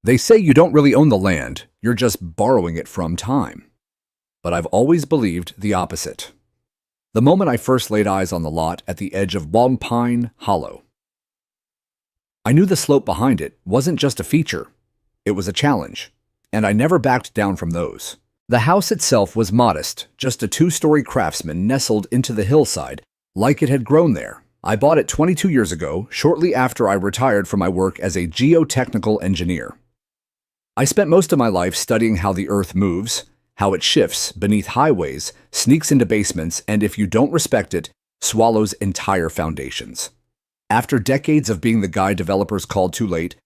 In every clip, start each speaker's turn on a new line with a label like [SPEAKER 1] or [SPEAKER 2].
[SPEAKER 1] They say you don't really own the land, you're just borrowing it from time. But I've always believed the opposite. The moment I first laid eyes on the lot at the edge of Pine Hollow, I knew the slope behind it wasn't just a feature, it was a challenge, and I never backed down from those. The house itself was modest, just a two-story craftsman nestled into the hillside like it had grown there. I bought it 22 years ago, shortly after I retired from my work as a geotechnical engineer. I spent most of my life studying how the earth moves, how it shifts beneath highways, sneaks into basements, and if you don't respect it, swallows entire foundations. After decades of being the guy developers called too late,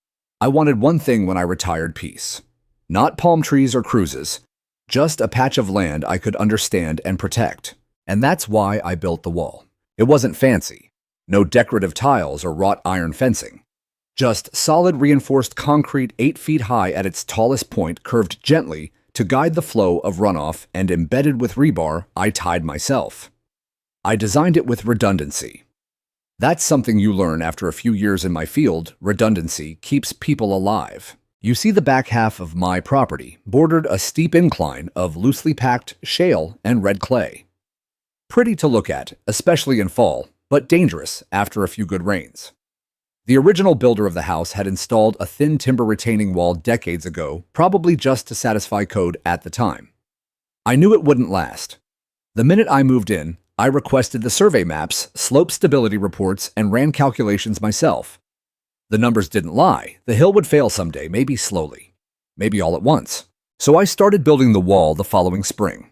[SPEAKER 1] I wanted one thing when I retired: peace. Not palm trees or cruises, just a patch of land I could understand and protect. And that's why I built the wall. It wasn't fancy. No decorative tiles or wrought iron fencing. Just solid reinforced concrete 8 feet high at its tallest point, curved gently to guide the flow of runoff, and embedded with rebar I tied myself. I designed it with redundancy. That's something you learn after a few years in my field. Redundancy keeps people alive. You see the back half of my property bordered a steep incline of loosely packed shale and red clay. Pretty to look at, especially in fall, but dangerous after a few good rains. The original builder of the house had installed a thin timber retaining wall decades ago, probably just to satisfy code at the time. I knew it wouldn't last. The minute I moved in, I requested the survey maps, slope stability reports, and ran calculations myself. The numbers didn't lie. The hill would fail someday, maybe slowly, maybe all at once. So I started building the wall the following spring.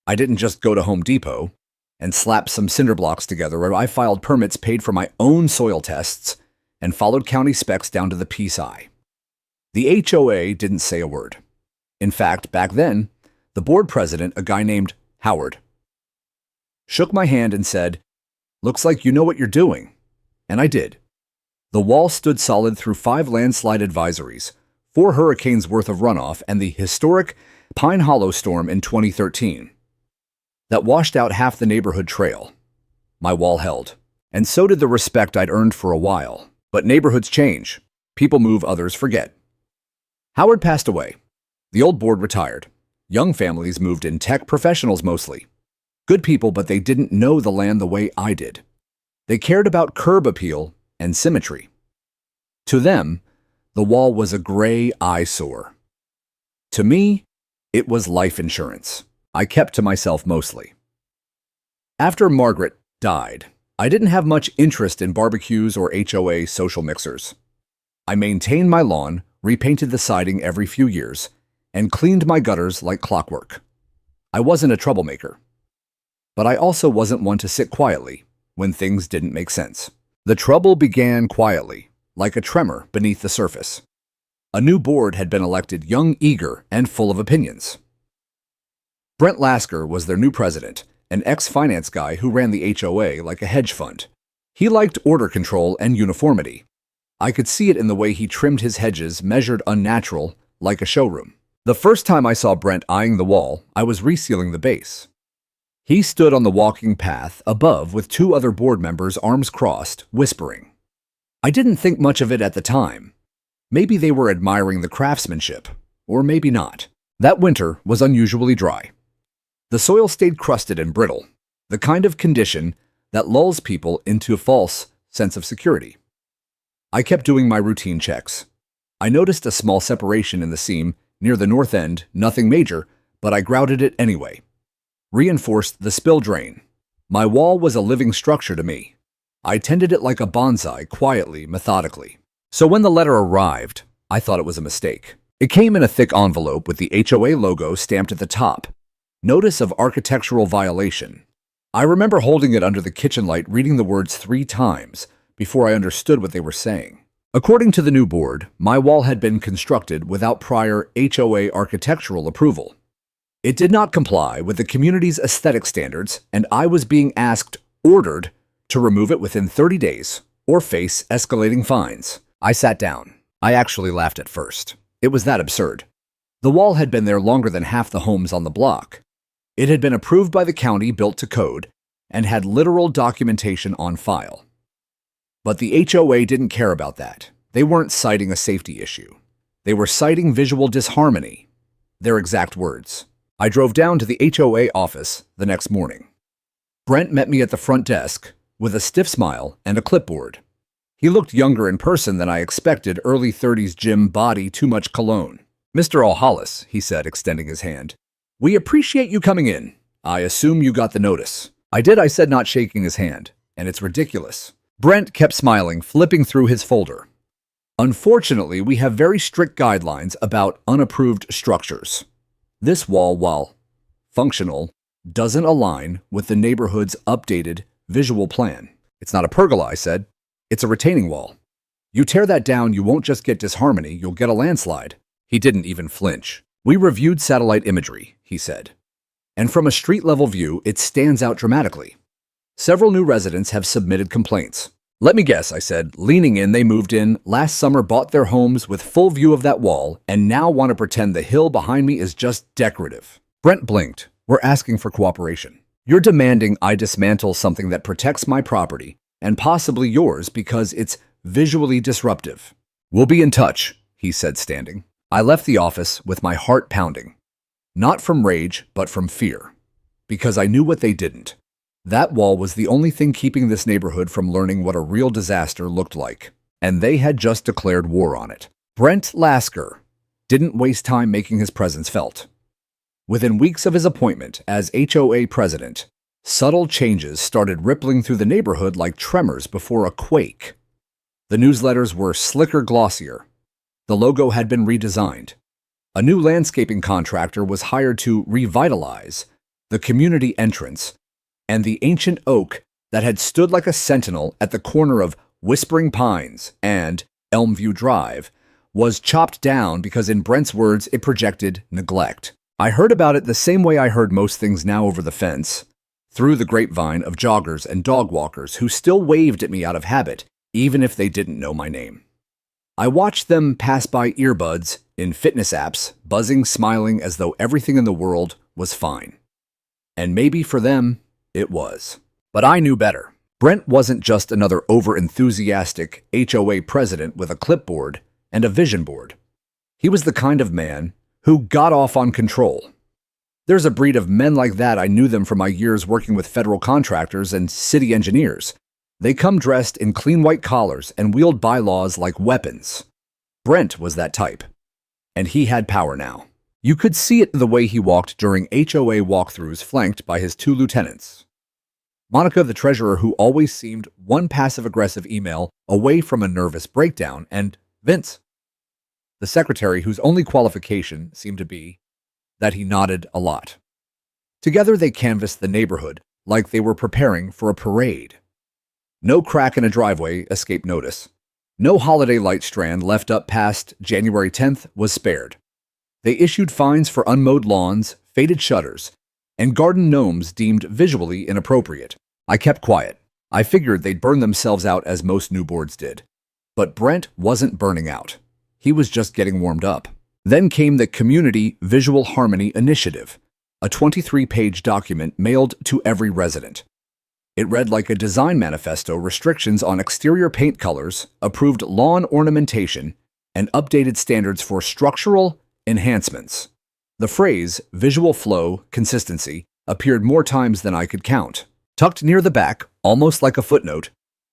[SPEAKER 1] I didn't just go to Home Depot and slap some cinder blocks together. I filed permits, paid for my own soil tests, and followed county specs down to the piece eye. The HOA didn't say a word. In fact, back then, the board president, a guy named Howard, shook my hand and said, "Looks like you know what you're doing." And I did. The wall stood solid through 5 landslide advisories, 4 hurricanes worth of runoff, and the historic Pine Hollow storm in 2013 that washed out half the neighborhood trail. My wall held, and so did the respect I'd earned for a while. But neighborhoods change. People move, others forget. Howard passed away. The old board retired. Young families moved in, tech professionals mostly. Good people, but they didn't know the land the way I did. They cared about curb appeal and symmetry. To them, the wall was a gray eyesore. To me, it was life insurance. I kept to myself mostly. After Margaret died, I didn't have much interest in barbecues or HOA social mixers. I maintained my lawn, repainted the siding every few years, and cleaned my gutters like clockwork. I wasn't a troublemaker. But I also wasn't one to sit quietly when things didn't make sense. The trouble began quietly, like a tremor beneath the surface. A new board had been elected, young, eager, and full of opinions. Brent Lasker was their new president, an ex-finance guy who ran the HOA like a hedge fund. He liked order, control, and uniformity. I could see it in the way he trimmed his hedges, measured unnatural, like a showroom. The first time I saw Brent eyeing the wall, I was resealing the base. He stood on the walking path above with 2 other board members, arms crossed, whispering. I didn't think much of it at the time. Maybe they were admiring the craftsmanship, or maybe not. That winter was unusually dry. The soil stayed crusted and brittle, the kind of condition that lulls people into a false sense of security. I kept doing my routine checks. I noticed a small separation in the seam near the north end, nothing major, but I grouted it anyway. Reinforced the spill drain. My wall was a living structure to me. I tended it like a bonsai, quietly, methodically. So when the letter arrived, I thought it was a mistake. It came in a thick envelope with the HOA logo stamped at the top. Notice of architectural violation. I remember holding it under the kitchen light, reading the words 3 times before I understood what they were saying. According to the new board, my wall had been constructed without prior HOA architectural approval. It did not comply with the community's aesthetic standards, and I was being ordered to remove it within 30 days or face escalating fines. I sat down. I actually laughed at first. It was that absurd. The wall had been there longer than half the homes on the block. It had been approved by the county, built to code, and had literal documentation on file. But the HOA didn't care about that. They weren't citing a safety issue. They were citing visual disharmony. Their exact words. I drove down to the HOA office the next morning. Brent met me at the front desk with a stiff smile and a clipboard. He looked younger in person than I expected, early 30s gym body, too much cologne. "Mr. Alhollis," he said, extending his hand. "We appreciate you coming in. I assume you got the notice." "I did," I said, not shaking his hand. "And it's ridiculous." Brent kept smiling, flipping through his folder. "Unfortunately, we have very strict guidelines about unapproved structures. This wall, while functional, doesn't align with the neighborhood's updated visual plan." "It's not a pergola," I said. "It's a retaining wall. You tear that down, you won't just get disharmony, you'll get a landslide." He didn't even flinch. "We reviewed satellite imagery," he said. "And from a street-level view, it stands out dramatically. Several new residents have submitted complaints." "Let me guess," I said. Leaning in, they moved in, last summer bought their homes with full view of that wall, and now want to pretend the hill behind me is just decorative." Brent blinked. "We're asking for cooperation. You're demanding I dismantle something that protects my property, and possibly yours, because it's visually disruptive." "We'll be in touch," he said, standing. I left the office with my heart pounding. Not from rage, but from fear. Because I knew what they didn't. That wall was the only thing keeping this neighborhood from learning what a real disaster looked like. And they had just declared war on it. Brent Lasker didn't waste time making his presence felt. Within weeks of his appointment as HOA president, subtle changes started rippling through the neighborhood like tremors before a quake. The newsletters were slicker, glossier. The logo had been redesigned. A new landscaping contractor was hired to revitalize the community entrance, and the ancient oak that had stood like a sentinel at the corner of Whispering Pines and Elmview Drive was chopped down because, in Brent's words, it projected neglect. I heard about it the same way I heard most things now over the fence, through the grapevine of joggers and dog walkers who still waved at me out of habit, even if they didn't know my name. I watched them pass by earbuds in fitness apps, buzzing, smiling as though everything in the world was fine. And maybe for them, it was. But I knew better. Brent wasn't just another over-enthusiastic HOA president with a clipboard and a vision board. He was the kind of man who got off on control. There's a breed of men like that. I knew them from my years working with federal contractors and city engineers. They come dressed in clean white collars and wield bylaws like weapons. Brent was that type. And he had power now. You could see it the way he walked during HOA walkthroughs, flanked by his two lieutenants. Monica, the treasurer, who always seemed one passive-aggressive email away from a nervous breakdown, and Vince, the secretary, whose only qualification seemed to be that he nodded a lot. Together they canvassed the neighborhood like they were preparing for a parade. No crack in a driveway escaped notice. No holiday light strand left up past January 10th was spared. They issued fines for unmowed lawns, faded shutters, and garden gnomes deemed visually inappropriate. I kept quiet. I figured they'd burn themselves out as most new boards did. But Brent wasn't burning out. He was just getting warmed up. Then came the Community Visual Harmony Initiative, a 23-page document mailed to every resident. It read like a design manifesto: restrictions on exterior paint colors, approved lawn ornamentation, and updated standards for structural enhancements. The phrase visual flow consistency appeared more times than I could count. Tucked near the back, almost like a footnote,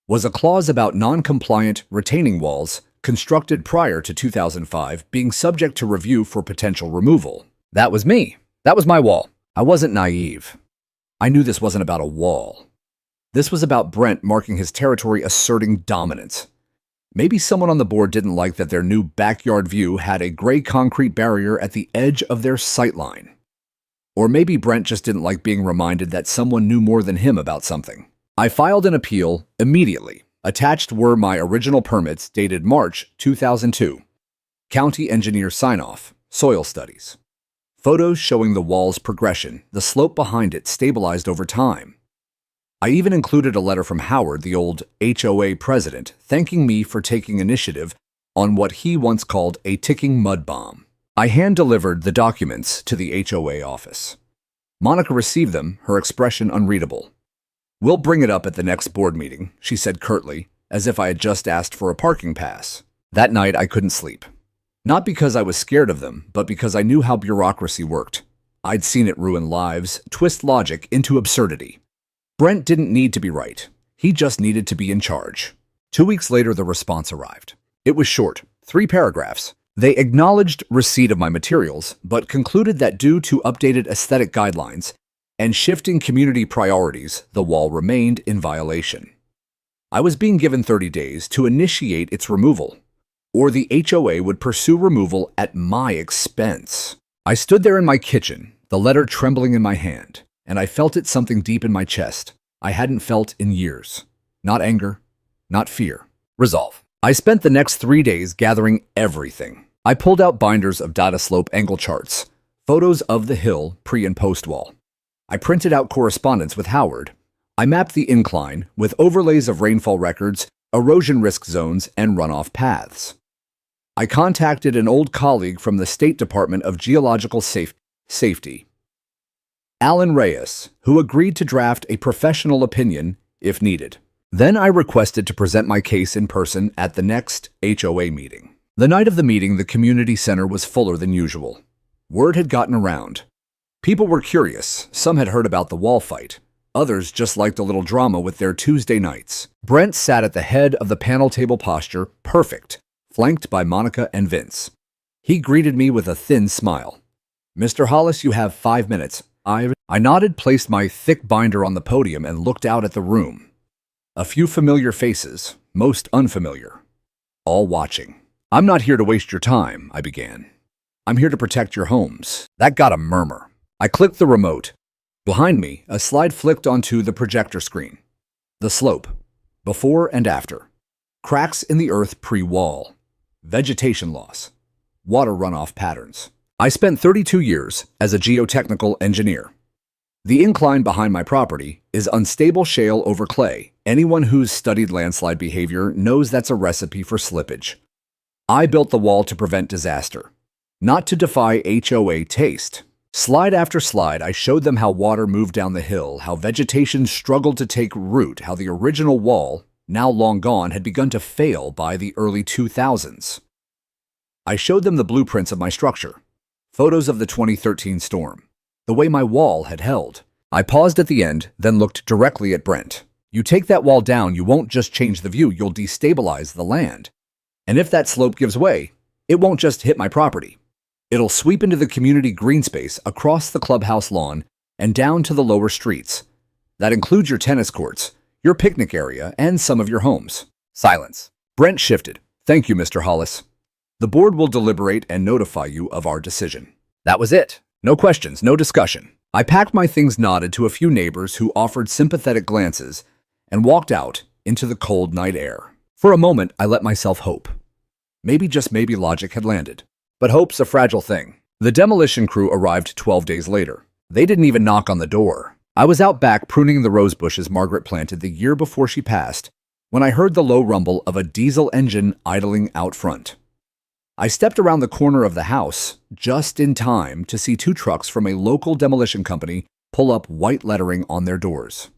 [SPEAKER 1] was a clause about non-compliant retaining walls constructed prior to 2005 being subject to review for potential removal. That was me. That was my wall. I wasn't naive. I knew this wasn't about a wall. This was about Brent marking his territory, asserting dominance. Maybe someone on the board didn't like that their new backyard view had a gray concrete barrier at the edge of their sightline. Or maybe Brent just didn't like being reminded that someone knew more than him about something. I filed an appeal immediately. Attached were my original permits dated March 2002. County engineer sign-off, soil studies. Photos showing the wall's progression, the slope behind it stabilized over time. I even included a letter from Howard, the old HOA president, thanking me for taking initiative on what he once called a ticking mud bomb. I hand-delivered the documents to the HOA office. Monica received them, her expression unreadable. "We'll bring it up at the next board meeting," she said curtly, as if I had just asked for a parking pass. That night I couldn't sleep. Not because I was scared of them, but because I knew how bureaucracy worked. I'd seen it ruin lives, twist logic into absurdity. Brent didn't need to be right. He just needed to be in charge. 2 weeks later, the response arrived. It was short, 3 paragraphs. They acknowledged receipt of my materials, but concluded that due to updated aesthetic guidelines and shifting community priorities, the wall remained in violation. I was being given 30 days to initiate its removal, or the HOA would pursue removal at my expense. I stood there in my kitchen, the letter trembling in my hand, and I felt it something deep in my chest I hadn't felt in years. Not anger, not fear. Resolve. I spent the next 3 days gathering everything. I pulled out binders of data slope angle charts, photos of the hill pre- and post-wall. I printed out correspondence with Howard. I mapped the incline with overlays of rainfall records, erosion risk zones, and runoff paths. I contacted an old colleague from the State Department of Geological Safety, Alan Reyes, who agreed to draft a professional opinion if needed. Then I requested to present my case in person at the next HOA meeting. The night of the meeting, the community center was fuller than usual. Word had gotten around. People were curious. Some had heard about the wall fight. Others just liked a little drama with their Tuesday nights. Brent sat at the head of the panel table posture, perfect, flanked by Monica and Vince. He greeted me with a thin smile. "Mr. Hollis, you have 5 minutes. I nodded, placed my thick binder on the podium, and looked out at the room. A few familiar faces, most unfamiliar, all watching. "I'm not here to waste your time," I began. "I'm here to protect your homes." That got a murmur. I clicked the remote. Behind me, a slide flicked onto the projector screen. The slope, before and after. Cracks in the earth pre-wall. Vegetation loss. Water runoff patterns. I spent 32 years as a geotechnical engineer. The incline behind my property is unstable shale over clay. Anyone who's studied landslide behavior knows that's a recipe for slippage. I built the wall to prevent disaster, not to defy HOA taste. Slide after slide, I showed them how water moved down the hill, how vegetation struggled to take root, how the original wall, now long gone, had begun to fail by the early 2000s. I showed them the blueprints of my structure, photos of the 2013 storm, the way my wall had held. I paused at the end, then looked directly at Brent. "You take that wall down, you won't just change the view, you'll destabilize the land. And if that slope gives way, it won't just hit my property. It'll sweep into the community green space across the clubhouse lawn and down to the lower streets. That includes your tennis courts, your picnic area, and some of your homes." Silence. Brent shifted. "Thank you, Mr. Hollis. The board will deliberate and notify you of our decision." That was it. No questions, no discussion. I packed my things, nodded to a few neighbors who offered sympathetic glances, and walked out into the cold night air. For a moment, I let myself hope. Maybe, just maybe, logic had landed. But hope's a fragile thing. The demolition crew arrived 12 days later. They didn't even knock on the door. I was out back pruning the rose bushes Margaret planted the year before she passed when I heard the low rumble of a diesel engine idling out front. I stepped around the corner of the house just in time to see 2 trucks from a local demolition company pull up white lettering on their doors.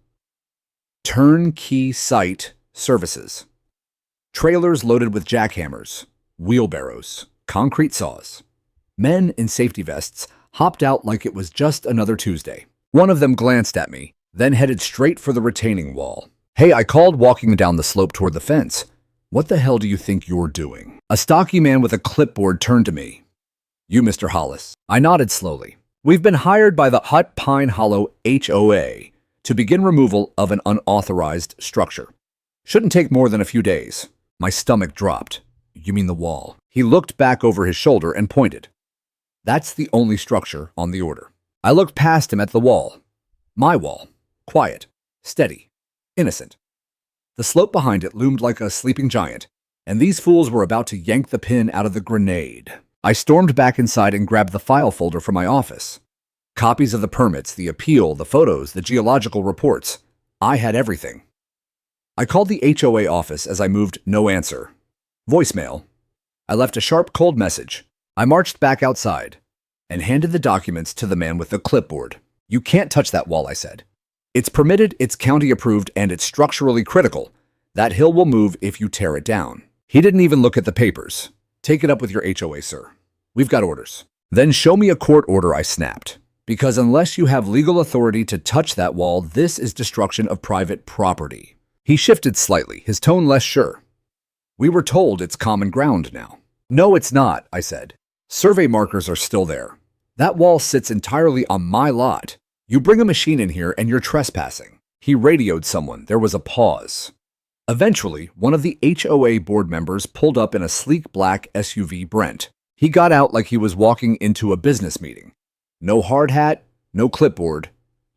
[SPEAKER 1] Turnkey Site Services. Trailers loaded with jackhammers, wheelbarrows, concrete saws. Men in safety vests hopped out like it was just another Tuesday. One of them glanced at me, then headed straight for the retaining wall. "Hey," I called, walking down the slope toward the fence. "What the hell do you think you're doing?" A stocky man with a clipboard turned to me. "You, Mr. Hollis." I nodded slowly. "We've been hired by the Hut Pine Hollow HOA to begin removal of an unauthorized structure. Shouldn't take more than a few days." My stomach dropped. "You mean the wall?" He looked back over his shoulder and pointed. "That's the only structure on the order." I looked past him at the wall. My wall. Quiet. Steady. Innocent. The slope behind it loomed like a sleeping giant, and these fools were about to yank the pin out of the grenade. I stormed back inside and grabbed the file folder from my office. Copies of the permits, the appeal, the photos, the geological reports. I had everything. I called the HOA office as I moved. No answer. Voicemail. I left a sharp, cold message. I marched back outside and handed the documents to the man with the clipboard. "You can't touch that wall," I said. "It's permitted, it's county approved, and it's structurally critical. That hill will move if you tear it down." He didn't even look at the papers. Take it up with your HOA, sir. We've got orders. Then show me a court order, I snapped. Because unless you have legal authority to touch that wall, this is destruction of private property. He shifted slightly, his tone less sure. We were told it's common ground now. No, it's not, I said. Survey markers are still there. That wall sits entirely on my lot. You bring a machine in here and you're trespassing. He radioed someone. There was a pause. Eventually, one of the HOA board members pulled up in a sleek black SUV Brent. He got out like he was walking into a business meeting. No hard hat, no clipboard,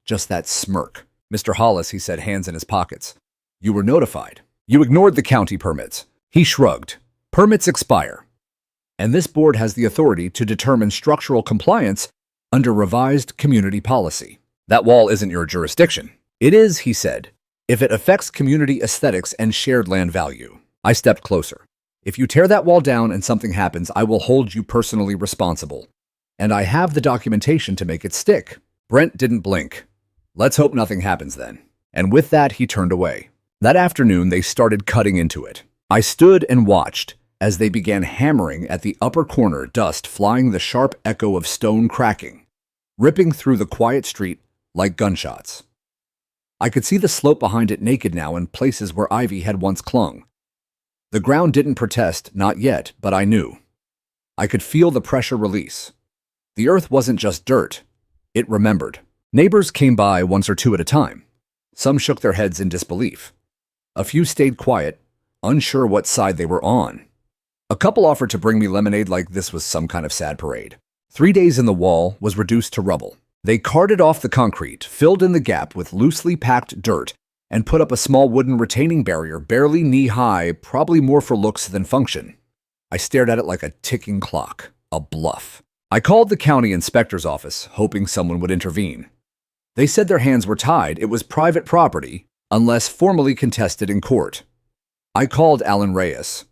[SPEAKER 1] just that smirk. Mr. Hollis, he said, hands in his pockets. You were notified. You ignored the county permits. He shrugged. Permits expire. And this board has the authority to determine structural compliance under revised community policy. That wall isn't your jurisdiction. It is, he said, if it affects community aesthetics and shared land value. I stepped closer. If you tear that wall down and something happens, I will hold you personally responsible. And I have the documentation to make it stick. Brent didn't blink. Let's hope nothing happens then. And with that, he turned away. That afternoon, they started cutting into it. I stood and watched as they began hammering at the upper corner, dust flying, the sharp echo of stone cracking, ripping through the quiet street like gunshots. I could see the slope behind it naked now in places where ivy had once clung. The ground didn't protest, not yet, but I knew. I could feel the pressure release. The earth wasn't just dirt. It remembered. Neighbors came by once or two at a time. Some shook their heads in disbelief. A few stayed quiet, unsure what side they were on. A couple offered to bring me lemonade like this was some kind of sad parade. 3 days in the wall was reduced to rubble. They carted off the concrete, filled in the gap with loosely packed dirt, and put up a small wooden retaining barrier barely knee-high, probably more for looks than function. I stared at it like a ticking clock, a bluff. I called the county inspector's office, hoping someone would intervene. They said their hands were tied. It was private property, unless formally contested in court. I called Alan Reyes.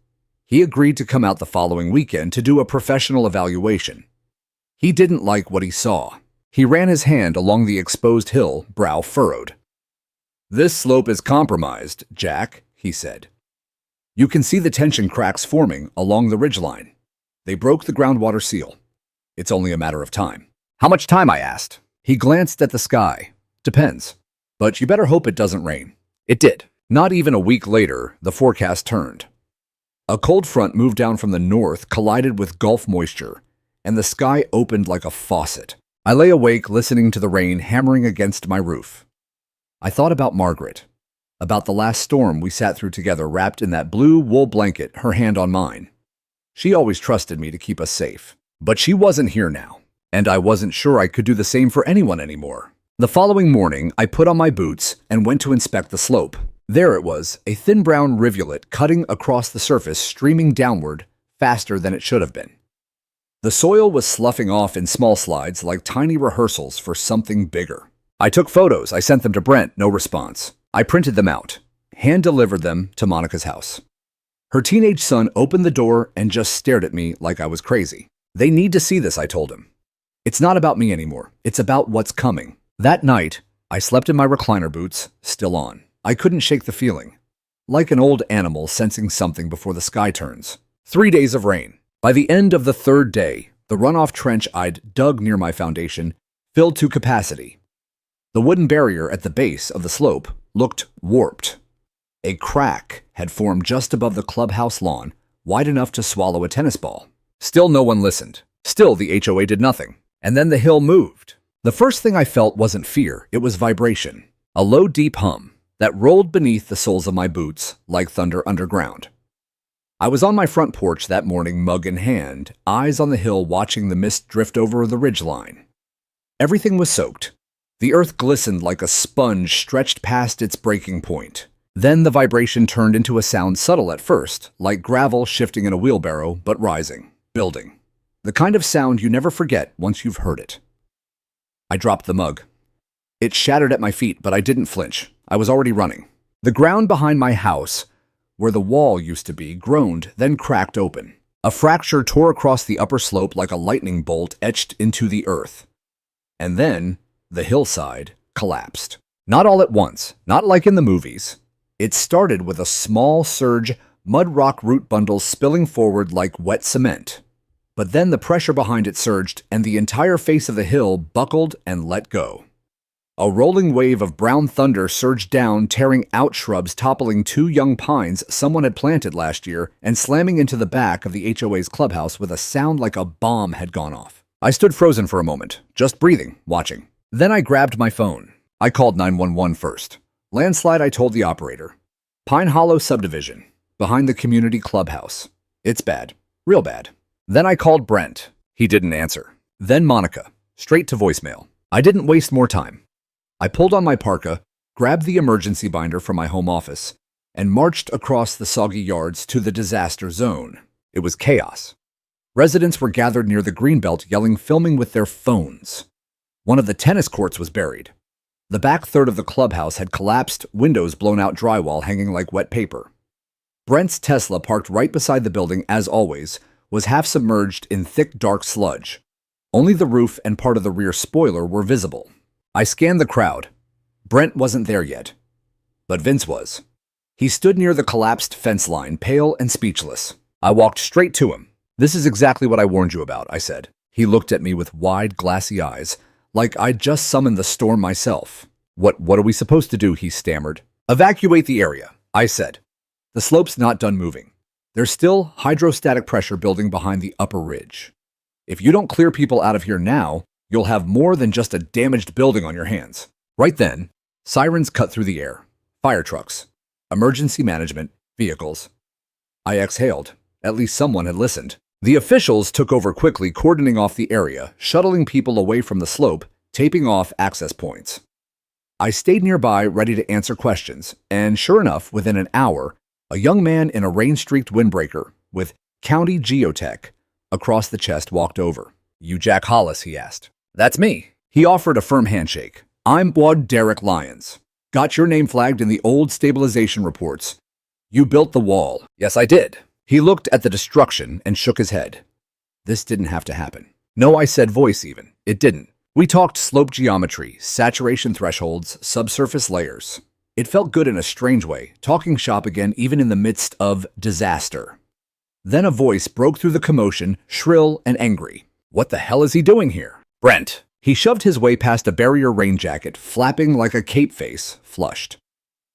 [SPEAKER 1] He agreed to come out the following weekend to do a professional evaluation. He didn't like what he saw. He ran his hand along the exposed hill, brow furrowed. This slope is compromised, Jack, he said. You can see the tension cracks forming along the ridgeline. They broke the groundwater seal. It's only a matter of time. How much time, I asked. He glanced at the sky. Depends. But you better hope it doesn't rain. It did. Not even a week later, the forecast turned. A cold front moved down from the north, collided with Gulf moisture, and the sky opened like a faucet. I lay awake listening to the rain hammering against my roof. I thought about Margaret, about the last storm we sat through together wrapped in that blue wool blanket, her hand on mine. She always trusted me to keep us safe. But she wasn't here now, and I wasn't sure I could do the same for anyone anymore. The following morning, I put on my boots and went to inspect the slope. There it was, a thin brown rivulet cutting across the surface, streaming downward faster than it should have been. The soil was sloughing off in small slides like tiny rehearsals for something bigger. I took photos. I sent them to Brent. No response. I printed them out, hand-delivered them to Monica's house. Her teenage son opened the door and just stared at me like I was crazy. They need to see this, I told him. It's not about me anymore. It's about what's coming. That night, I slept in my recliner boots, still on. I couldn't shake the feeling. Like an old animal sensing something before the sky turns. 3 days of rain. By the end of the third day, the runoff trench I'd dug near my foundation filled to capacity. The wooden barrier at the base of the slope looked warped. A crack had formed just above the clubhouse lawn, wide enough to swallow a tennis ball. Still no one listened. Still the HOA did nothing. And then the hill moved. The first thing I felt wasn't fear, it was vibration. A low, deep hum that rolled beneath the soles of my boots like thunder underground. I was on my front porch that morning, mug in hand, eyes on the hill watching the mist drift over the ridgeline. Everything was soaked. The earth glistened like a sponge stretched past its breaking point. Then the vibration turned into a sound subtle at first, like gravel shifting in a wheelbarrow, but rising, building. The kind of sound you never forget once you've heard it. I dropped the mug. It shattered at my feet, but I didn't flinch. I was already running. The ground behind my house, where the wall used to be, groaned, then cracked open. A fracture tore across the upper slope like a lightning bolt etched into the earth. And then the hillside collapsed. Not all at once, not like in the movies. It started with a small surge mud rock root bundles spilling forward like wet cement. But then the pressure behind it surged, and the entire face of the hill buckled and let go. A rolling wave of brown thunder surged down, tearing out shrubs, toppling 2 young pines someone had planted last year, and slamming into the back of the HOA's clubhouse with a sound like a bomb had gone off. I stood frozen for a moment, just breathing, watching. Then I grabbed my phone. I called 911 first. Landslide, I told the operator. Pine Hollow subdivision, behind the community clubhouse. It's bad. Real bad. Then I called Brent. He didn't answer. Then Monica. Straight to voicemail. I didn't waste more time. I pulled on my parka, grabbed the emergency binder from my home office, and marched across the soggy yards to the disaster zone. It was chaos. Residents were gathered near the greenbelt yelling, filming with their phones. One of the tennis courts was buried. The back third of the clubhouse had collapsed, windows blown out, drywall hanging like wet paper. Brent's Tesla, parked right beside the building as always, was half submerged in thick, dark sludge. Only the roof and part of the rear spoiler were visible. I scanned the crowd. Brent wasn't there yet, but Vince was. He stood near the collapsed fence line, pale and speechless. I walked straight to him. "This is exactly what I warned you about," I said. He looked at me with wide, glassy eyes, like I'd just summoned the storm myself. What are we supposed to do?" he stammered. "Evacuate the area," I said. "The slope's not done moving. There's still hydrostatic pressure building behind the upper ridge. If you don't clear people out of here now, you'll have more than just a damaged building on your hands." Right then, sirens cut through the air. Fire trucks, emergency management, vehicles. I exhaled. At least someone had listened. The officials took over quickly, cordoning off the area, shuttling people away from the slope, taping off access points. I stayed nearby, ready to answer questions, and sure enough, within an hour, a young man in a rain-streaked windbreaker with County Geotech across the chest walked over. "You Jack Hollis?" he asked. "That's me." He offered a firm handshake. "I'm Ward Derek Lyons. Got your name flagged in the old stabilization reports. You built the wall." "Yes, I did." He looked at the destruction and shook his head. "This didn't have to happen." "No," I said, voice even. "It didn't. We talked slope geometry, saturation thresholds, subsurface layers. It felt good in a strange way, talking shop again even in the midst of disaster." Then a voice broke through the commotion, shrill and angry. "What the hell is he doing here?" "Brent." He shoved his way past a barrier rain jacket, flapping like a cape face, flushed.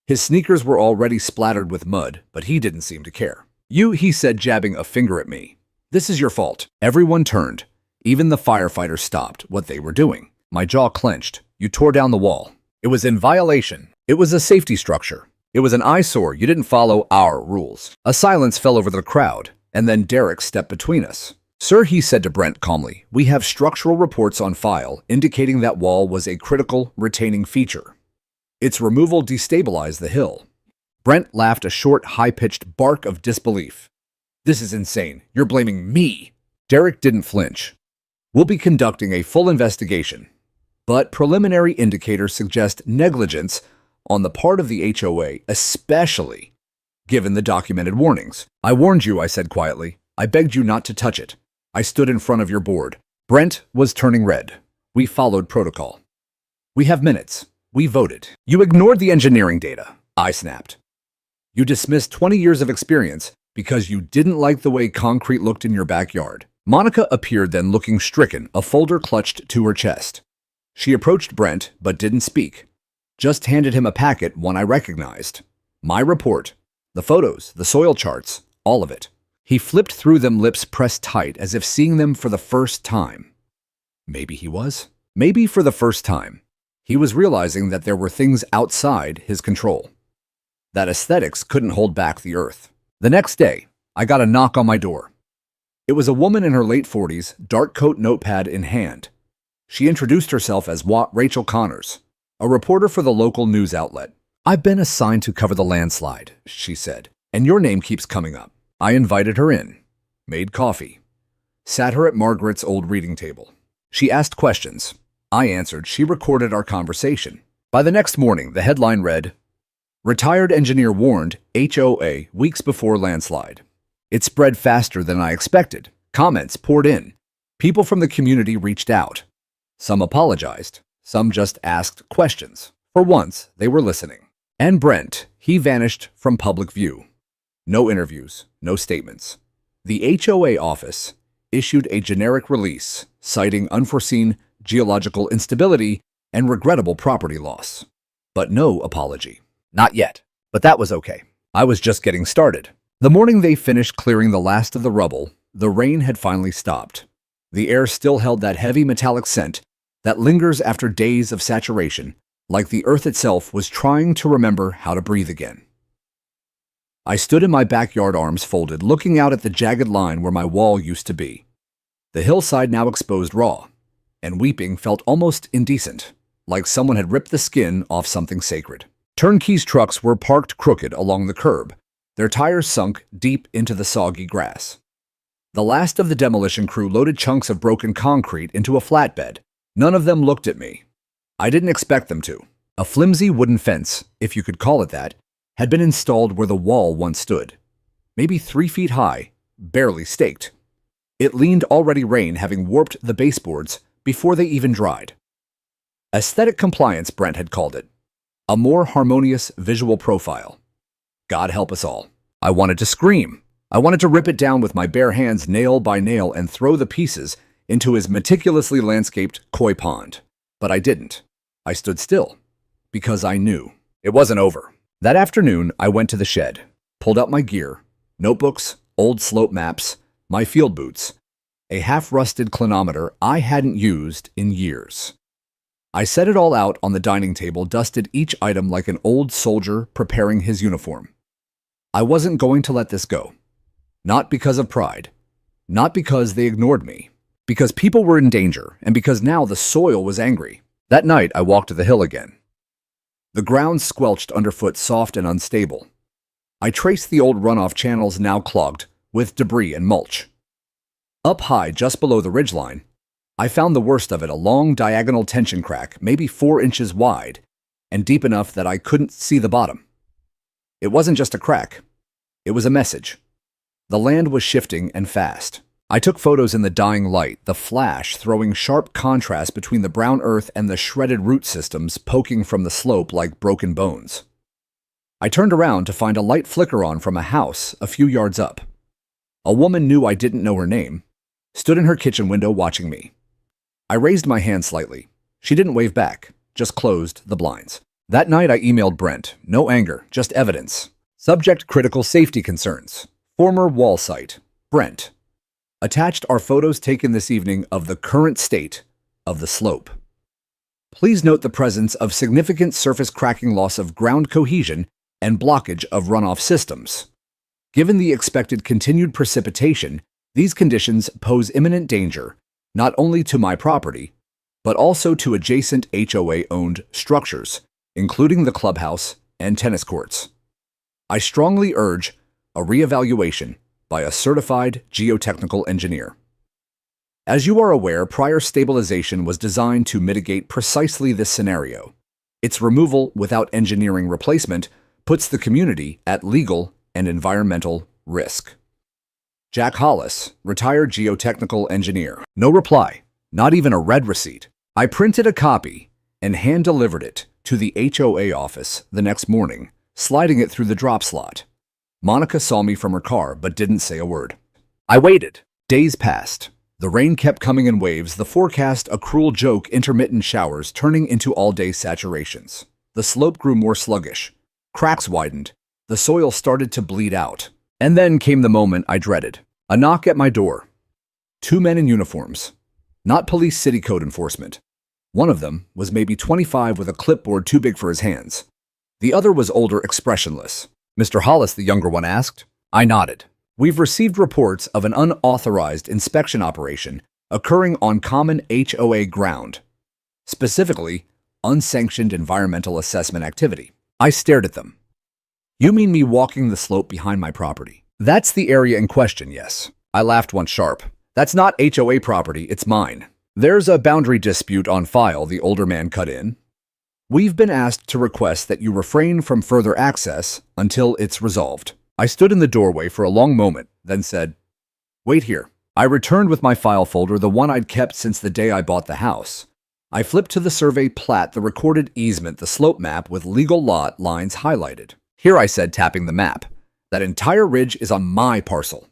[SPEAKER 1] His sneakers were already splattered with mud, but he didn't seem to care. "You," he said, jabbing a finger at me. "This is your fault." Everyone turned. Even the firefighters stopped what they were doing. My jaw clenched. "You tore down the wall." "It was in violation. It was a safety structure. It was an eyesore. You didn't follow our rules." A silence fell over the crowd, and then Derek stepped between us. "Sir," he said to Brent calmly, "we have structural reports on file indicating that wall was a critical retaining feature. Its removal destabilized the hill." Brent laughed a short, high-pitched bark of disbelief. "This is insane. You're blaming me." Derek didn't flinch. "We'll be conducting a full investigation, but preliminary indicators suggest negligence on the part of the HOA, especially given the documented warnings." "I warned you," I said quietly. "I begged you not to touch it. I stood in front of your board." Brent was turning red. "We followed protocol. We have minutes. We voted." "You ignored the engineering data," I snapped. "You dismissed 20 years of experience because you didn't like the way concrete looked in your backyard." Monica appeared then, looking stricken, a folder clutched to her chest. She approached Brent, but didn't speak. Just handed him a packet, one I recognized. My report. The photos, the soil charts, all of it. He flipped through them, lips pressed tight, as if seeing them for the first time. Maybe he was. Maybe for the first time, he was realizing that there were things outside his control. That aesthetics couldn't hold back the earth. The next day, I got a knock on my door. It was a woman in her late 40s, dark coat, notepad in hand. She introduced herself as Rachel Connors, a reporter for the local news outlet. "I've been assigned to cover the landslide," she said, "and your name keeps coming up." I invited her in, made coffee, sat her at Margaret's old reading table. She asked questions. I answered. She recorded our conversation. By the next morning, the headline read, "Retired engineer warned HOA weeks before landslide." It spread faster than I expected. Comments poured in. People from the community reached out. Some apologized. Some just asked questions. For once, they were listening. And Brent, he vanished from public view. No interviews, no statements. The HOA office issued a generic release citing unforeseen geological instability and regrettable property loss. But no apology. Not yet. But that was okay. I was just getting started. The morning they finished clearing the last of the rubble, the rain had finally stopped. The air still held that heavy metallic scent that lingers after days of saturation, like the earth itself was trying to remember how to breathe again. I stood in my backyard, arms folded, looking out at the jagged line where my wall used to be. The hillside now exposed raw, and weeping felt almost indecent, like someone had ripped the skin off something sacred. Turnkeys' trucks were parked crooked along the curb, their tires sunk deep into the soggy grass. The last of the demolition crew loaded chunks of broken concrete into a flatbed. None of them looked at me. I didn't expect them to. A flimsy wooden fence, if you could call it that, had been installed where the wall once stood. Maybe 3 feet high, barely staked. It leaned already, rain having warped the baseboards before they even dried. Aesthetic compliance, Brent had called it. A more harmonious visual profile. God help us all. I wanted to scream. I wanted to rip it down with my bare hands, nail by nail, and throw the pieces into his meticulously landscaped koi pond. But I didn't. I stood still, because I knew it wasn't over. That afternoon, I went to the shed, pulled out my gear, notebooks, old slope maps, my field boots, a half-rusted clinometer I hadn't used in years. I set it all out on the dining table, dusted each item like an old soldier preparing his uniform. I wasn't going to let this go. Not because of pride, not because they ignored me, because people were in danger, and because now the soil was angry. That night, I walked to the hill again. The ground squelched underfoot, soft and unstable. I traced the old runoff channels, now clogged with debris and mulch. Up high, just below the ridgeline, I found the worst of it, a long diagonal tension crack, maybe 4 inches wide, and deep enough that I couldn't see the bottom. It wasn't just a crack. It was a message. The land was shifting, and fast. I took photos in the dying light, the flash throwing sharp contrast between the brown earth and the shredded root systems poking from the slope like broken bones. I turned around to find a light flicker on from a house a few yards up. A woman knew I didn't know her name, stood in her kitchen window watching me. I raised my hand slightly. She didn't wave back, just closed the blinds. That night I emailed Brent. No anger, just evidence. Subject: critical safety concerns. Former wall site. Brent. Attached are photos taken this evening of the current state of the slope. Please note the presence of significant surface cracking, loss of ground cohesion, and blockage of runoff systems. Given the expected continued precipitation, these conditions pose imminent danger, not only to my property, but also to adjacent HOA-owned structures, including the clubhouse and tennis courts. I strongly urge a reevaluation by a certified geotechnical engineer. As you are aware, prior stabilization was designed to mitigate precisely this scenario. Its removal without engineering replacement puts the community at legal and environmental risk. Jack Hollis, retired geotechnical engineer. No reply, not even a red receipt. I printed a copy and hand-delivered it to the HOA office the next morning, sliding it through the drop slot. Monica saw me from her car, but didn't say a word. I waited. Days passed. The rain kept coming in waves, the forecast a cruel joke, intermittent showers turning into all-day saturations. The slope grew more sluggish. Cracks widened. The soil started to bleed out. And then came the moment I dreaded. A knock at my door. 2 men in uniforms. Not police, city code enforcement. One of them was maybe 25 with a clipboard too big for his hands. The other was older, expressionless. Mr. Hollis, the younger one asked. I nodded. We've received reports of an unauthorized inspection operation occurring on common HOA ground. Specifically, unsanctioned environmental assessment activity. I stared at them. You mean me walking the slope behind my property? That's the area in question, yes. I laughed once sharp. That's not HOA property, it's mine. There's a boundary dispute on file, the older man cut in. We've been asked to request that you refrain from further access until it's resolved. I stood in the doorway for a long moment, then said, Wait here. I returned with my file folder, the one I'd kept since the day I bought the house. I flipped to the survey plat, the recorded easement, the slope map with legal lot lines highlighted. Here, I said, tapping the map. That entire ridge is on my parcel.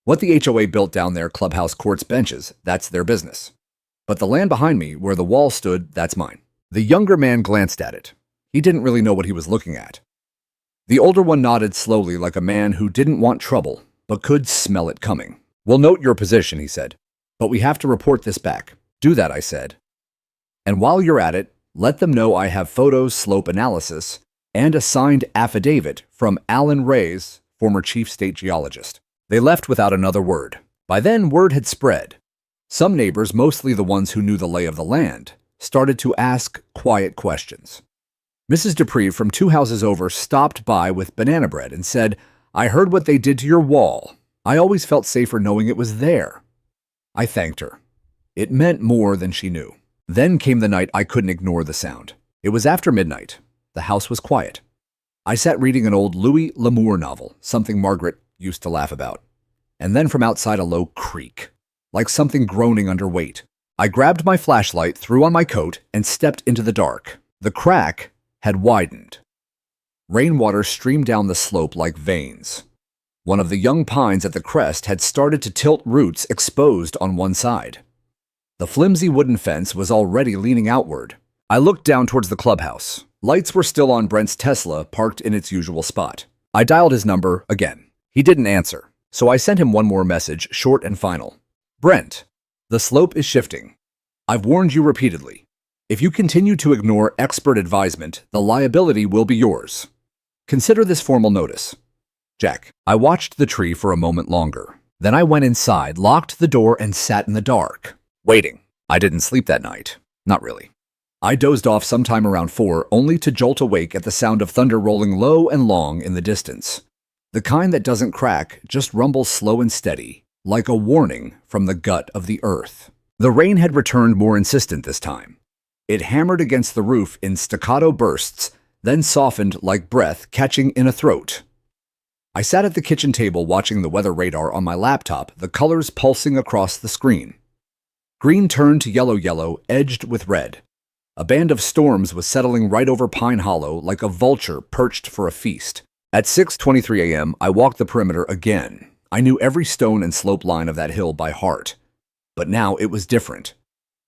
[SPEAKER 1] What the HOA built down there, clubhouse, courts, benches, that's their business. But the land behind me, where the wall stood, that's mine. The younger man glanced at it. He didn't really know what he was looking at. The older one nodded slowly like a man who didn't want trouble, but could smell it coming. "We'll note your position," he said, "but we have to report this back." "Do that," I said. "And while you're at it, let them know I have photos, slope analysis, and a signed affidavit from Alan Reyes, former chief state geologist." They left without another word. By then, word had spread. Some neighbors, mostly the ones who knew the lay of the land, started to ask quiet questions. Mrs. Dupree from 2 houses over stopped by with banana bread and said, "I heard what they did to your wall. I always felt safer knowing it was there." I thanked her. It meant more than she knew. Then came the night I couldn't ignore the sound. It was after midnight. The house was quiet. I sat reading an old Louis L'Amour novel, something Margaret used to laugh about. And then from outside a low creak, like something groaning under weight. I grabbed my flashlight, threw on my coat, and stepped into the dark. The crack had widened. Rainwater streamed down the slope like veins. One of the young pines at the crest had started to tilt, roots exposed on one side. The flimsy wooden fence was already leaning outward. I looked down towards the clubhouse. Lights were still on Brent's Tesla, parked in its usual spot. I dialed his number again. He didn't answer, so I sent him one more message, short and final. "Brent, the slope is shifting. I've warned you repeatedly. If you continue to ignore expert advisement, the liability will be yours. Consider this formal notice. Jack." I watched the tree for a moment longer. Then I went inside, locked the door, and sat in the dark, waiting. I didn't sleep that night. Not really. I dozed off sometime around 4, only to jolt awake at the sound of thunder rolling low and long in the distance. The kind that doesn't crack, just rumbles slow and steady, like a warning from the gut of the earth. The rain had returned more insistent this time. It hammered against the roof in staccato bursts, then softened like breath catching in a throat. I sat at the kitchen table watching the weather radar on my laptop, the colors pulsing across the screen. Green turned to yellow, edged with red. A band of storms was settling right over Pine Hollow like a vulture perched for a feast. At 6:23 a.m., I walked the perimeter again. I knew every stone and slope line of that hill by heart. But now it was different.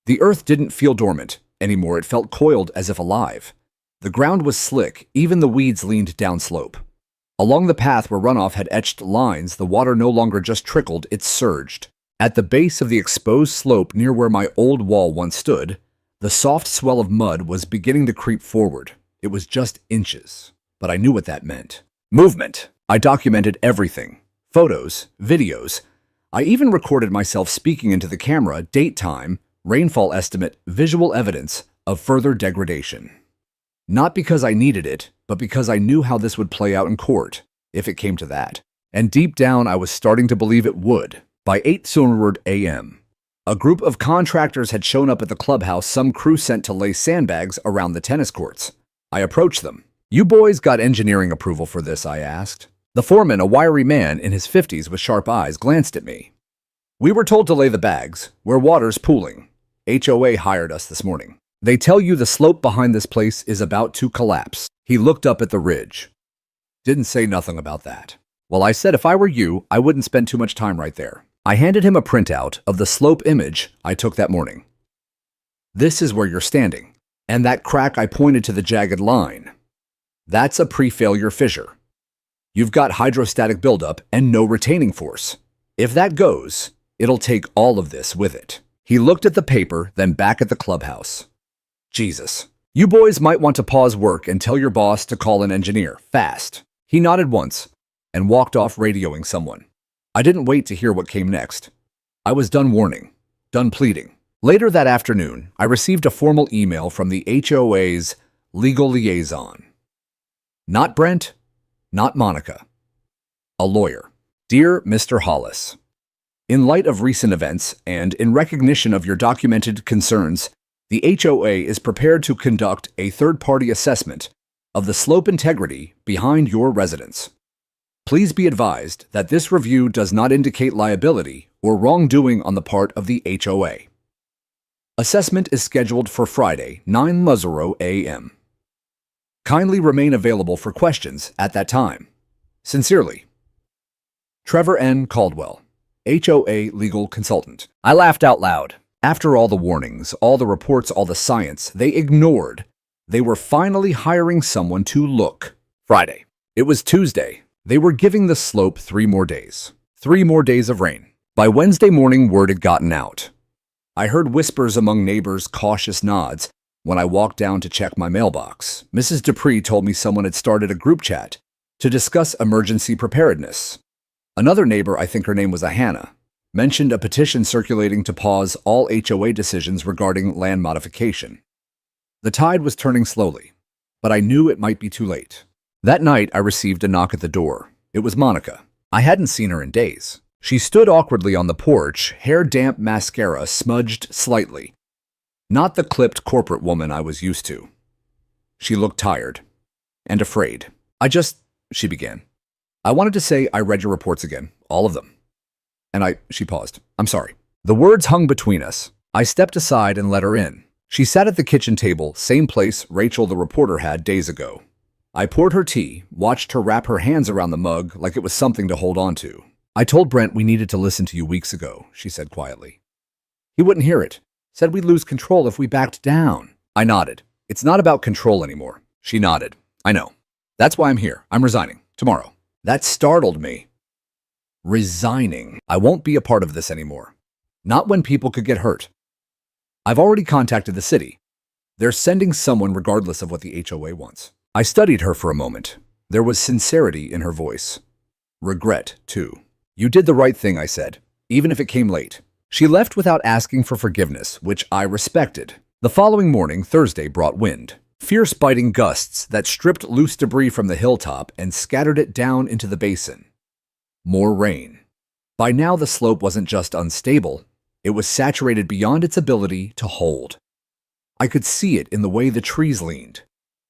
[SPEAKER 1] The earth didn't feel dormant anymore. It felt coiled as if alive. The ground was slick. Even the weeds leaned downslope. Along the path where runoff had etched lines, the water no longer just trickled, it surged. At the base of the exposed slope near where my old wall once stood, the soft swell of mud was beginning to creep forward. It was just inches, but I knew what that meant. Movement. I documented everything. Photos, videos. I even recorded myself speaking into the camera, date time, rainfall estimate, visual evidence of further degradation. Not because I needed it, but because I knew how this would play out in court, if it came to that. And deep down, I was starting to believe it would. By 8 a.m., a group of contractors had shown up at the clubhouse, some crew sent to lay sandbags around the tennis courts. I approached them. "You boys got engineering approval for this?" I asked. The foreman, a wiry man in his 50s with sharp eyes, glanced at me. "We were told to lay the bags, where water's pooling. HOA hired us this morning. They tell you the slope behind this place is about to collapse." He looked up at the ridge. Didn't say nothing about that. Well, I said if I were you, I wouldn't spend too much time right there. I handed him a printout of the slope image I took that morning. "This is where you're standing. And that crack I pointed to the jagged line. That's a pre-failure fissure. You've got hydrostatic buildup and no retaining force. If that goes, it'll take all of this with it." He looked at the paper, then back at the clubhouse. "Jesus. You boys might want to pause work and tell your boss to call an engineer, fast." He nodded once and walked off, radioing someone. I didn't wait to hear what came next. I was done warning, done pleading. Later that afternoon, I received a formal email from the HOA's legal liaison. Not Brent, not Monica. A lawyer. "Dear Mr. Hollis, in light of recent events and in recognition of your documented concerns, the HOA is prepared to conduct a third-party assessment of the slope integrity behind your residence. Please be advised that this review does not indicate liability or wrongdoing on the part of the HOA. Assessment is scheduled for Friday, 9 a.m. Kindly remain available for questions at that time. Sincerely, Trevor N. Caldwell, HOA legal consultant. I laughed out loud. After all the warnings, all the reports, all the science, they ignored. They were finally hiring someone to look. Friday. It was Tuesday. They were giving the slope 3 more days. 3 more days of rain. By Wednesday morning, word had gotten out. I heard whispers among neighbors, cautious nods. When I walked down to check my mailbox, Mrs. Dupree told me someone had started a group chat to discuss emergency preparedness. Another neighbor, I think her name was Hannah, mentioned a petition circulating to pause all HOA decisions regarding land modification. The tide was turning slowly, but I knew it might be too late. That night, I received a knock at the door. It was Monica. I hadn't seen her in days. She stood awkwardly on the porch, hair-damp mascara smudged slightly. Not the clipped corporate woman I was used to. She looked tired and afraid. She began. I wanted to say I read your reports again, all of them. She paused. I'm sorry. The words hung between us. I stepped aside and let her in. She sat at the kitchen table, same place Rachel the reporter had days ago. I poured her tea, watched her wrap her hands around the mug like it was something to hold on to. I told Brent we needed to listen to you weeks ago, she said quietly. He wouldn't hear it. Said we'd lose control if we backed down. I nodded. It's not about control anymore. She nodded. I know. That's why I'm here. I'm resigning. Tomorrow. That startled me. Resigning. I won't be a part of this anymore. Not when people could get hurt. I've already contacted the city. They're sending someone regardless of what the HOA wants. I studied her for a moment. There was sincerity in her voice. Regret, too. You did the right thing, I said, even if it came late. She left without asking for forgiveness, which I respected. The following morning, Thursday, brought wind. Fierce biting gusts that stripped loose debris from the hilltop and scattered it down into the basin. More rain. By now, the slope wasn't just unstable. It was saturated beyond its ability to hold. I could see it in the way the trees leaned.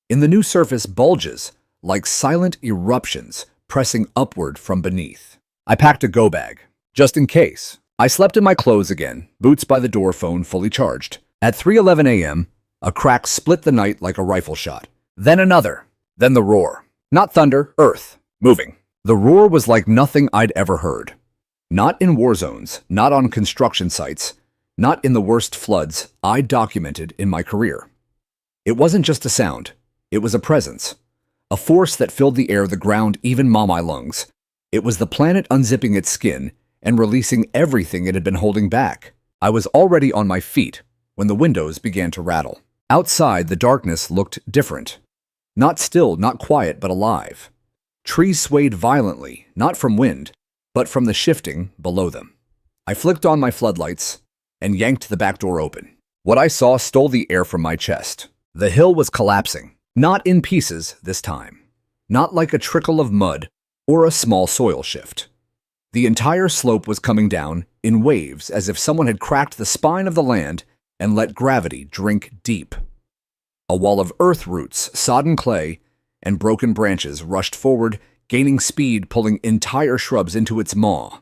[SPEAKER 1] In the new surface, bulges, like silent eruptions, pressing upward from beneath. I packed a go bag, just in case. I slept in my clothes again, boots by the door, phone fully charged. At 3:11 a.m., a crack split the night like a rifle shot. Then another. Then the roar. Not thunder, earth, moving. The roar was like nothing I'd ever heard. Not in war zones, not on construction sites, not in the worst floods I'd documented in my career. It wasn't just a sound. It was a presence. A force that filled the air, the ground, even my lungs. It was the planet unzipping its skin and releasing everything it had been holding back. I was already on my feet when the windows began to rattle. Outside, the darkness looked different. Not still, not quiet, but alive. Trees swayed violently, not from wind, but from the shifting below them. I flicked on my floodlights and yanked the back door open. What I saw stole the air from my chest. The hill was collapsing, not in pieces this time. Not like a trickle of mud or a small soil shift. The entire slope was coming down in waves as if someone had cracked the spine of the land and let gravity drink deep. A wall of earth roots, sodden clay, and broken branches rushed forward, gaining speed, pulling entire shrubs into its maw.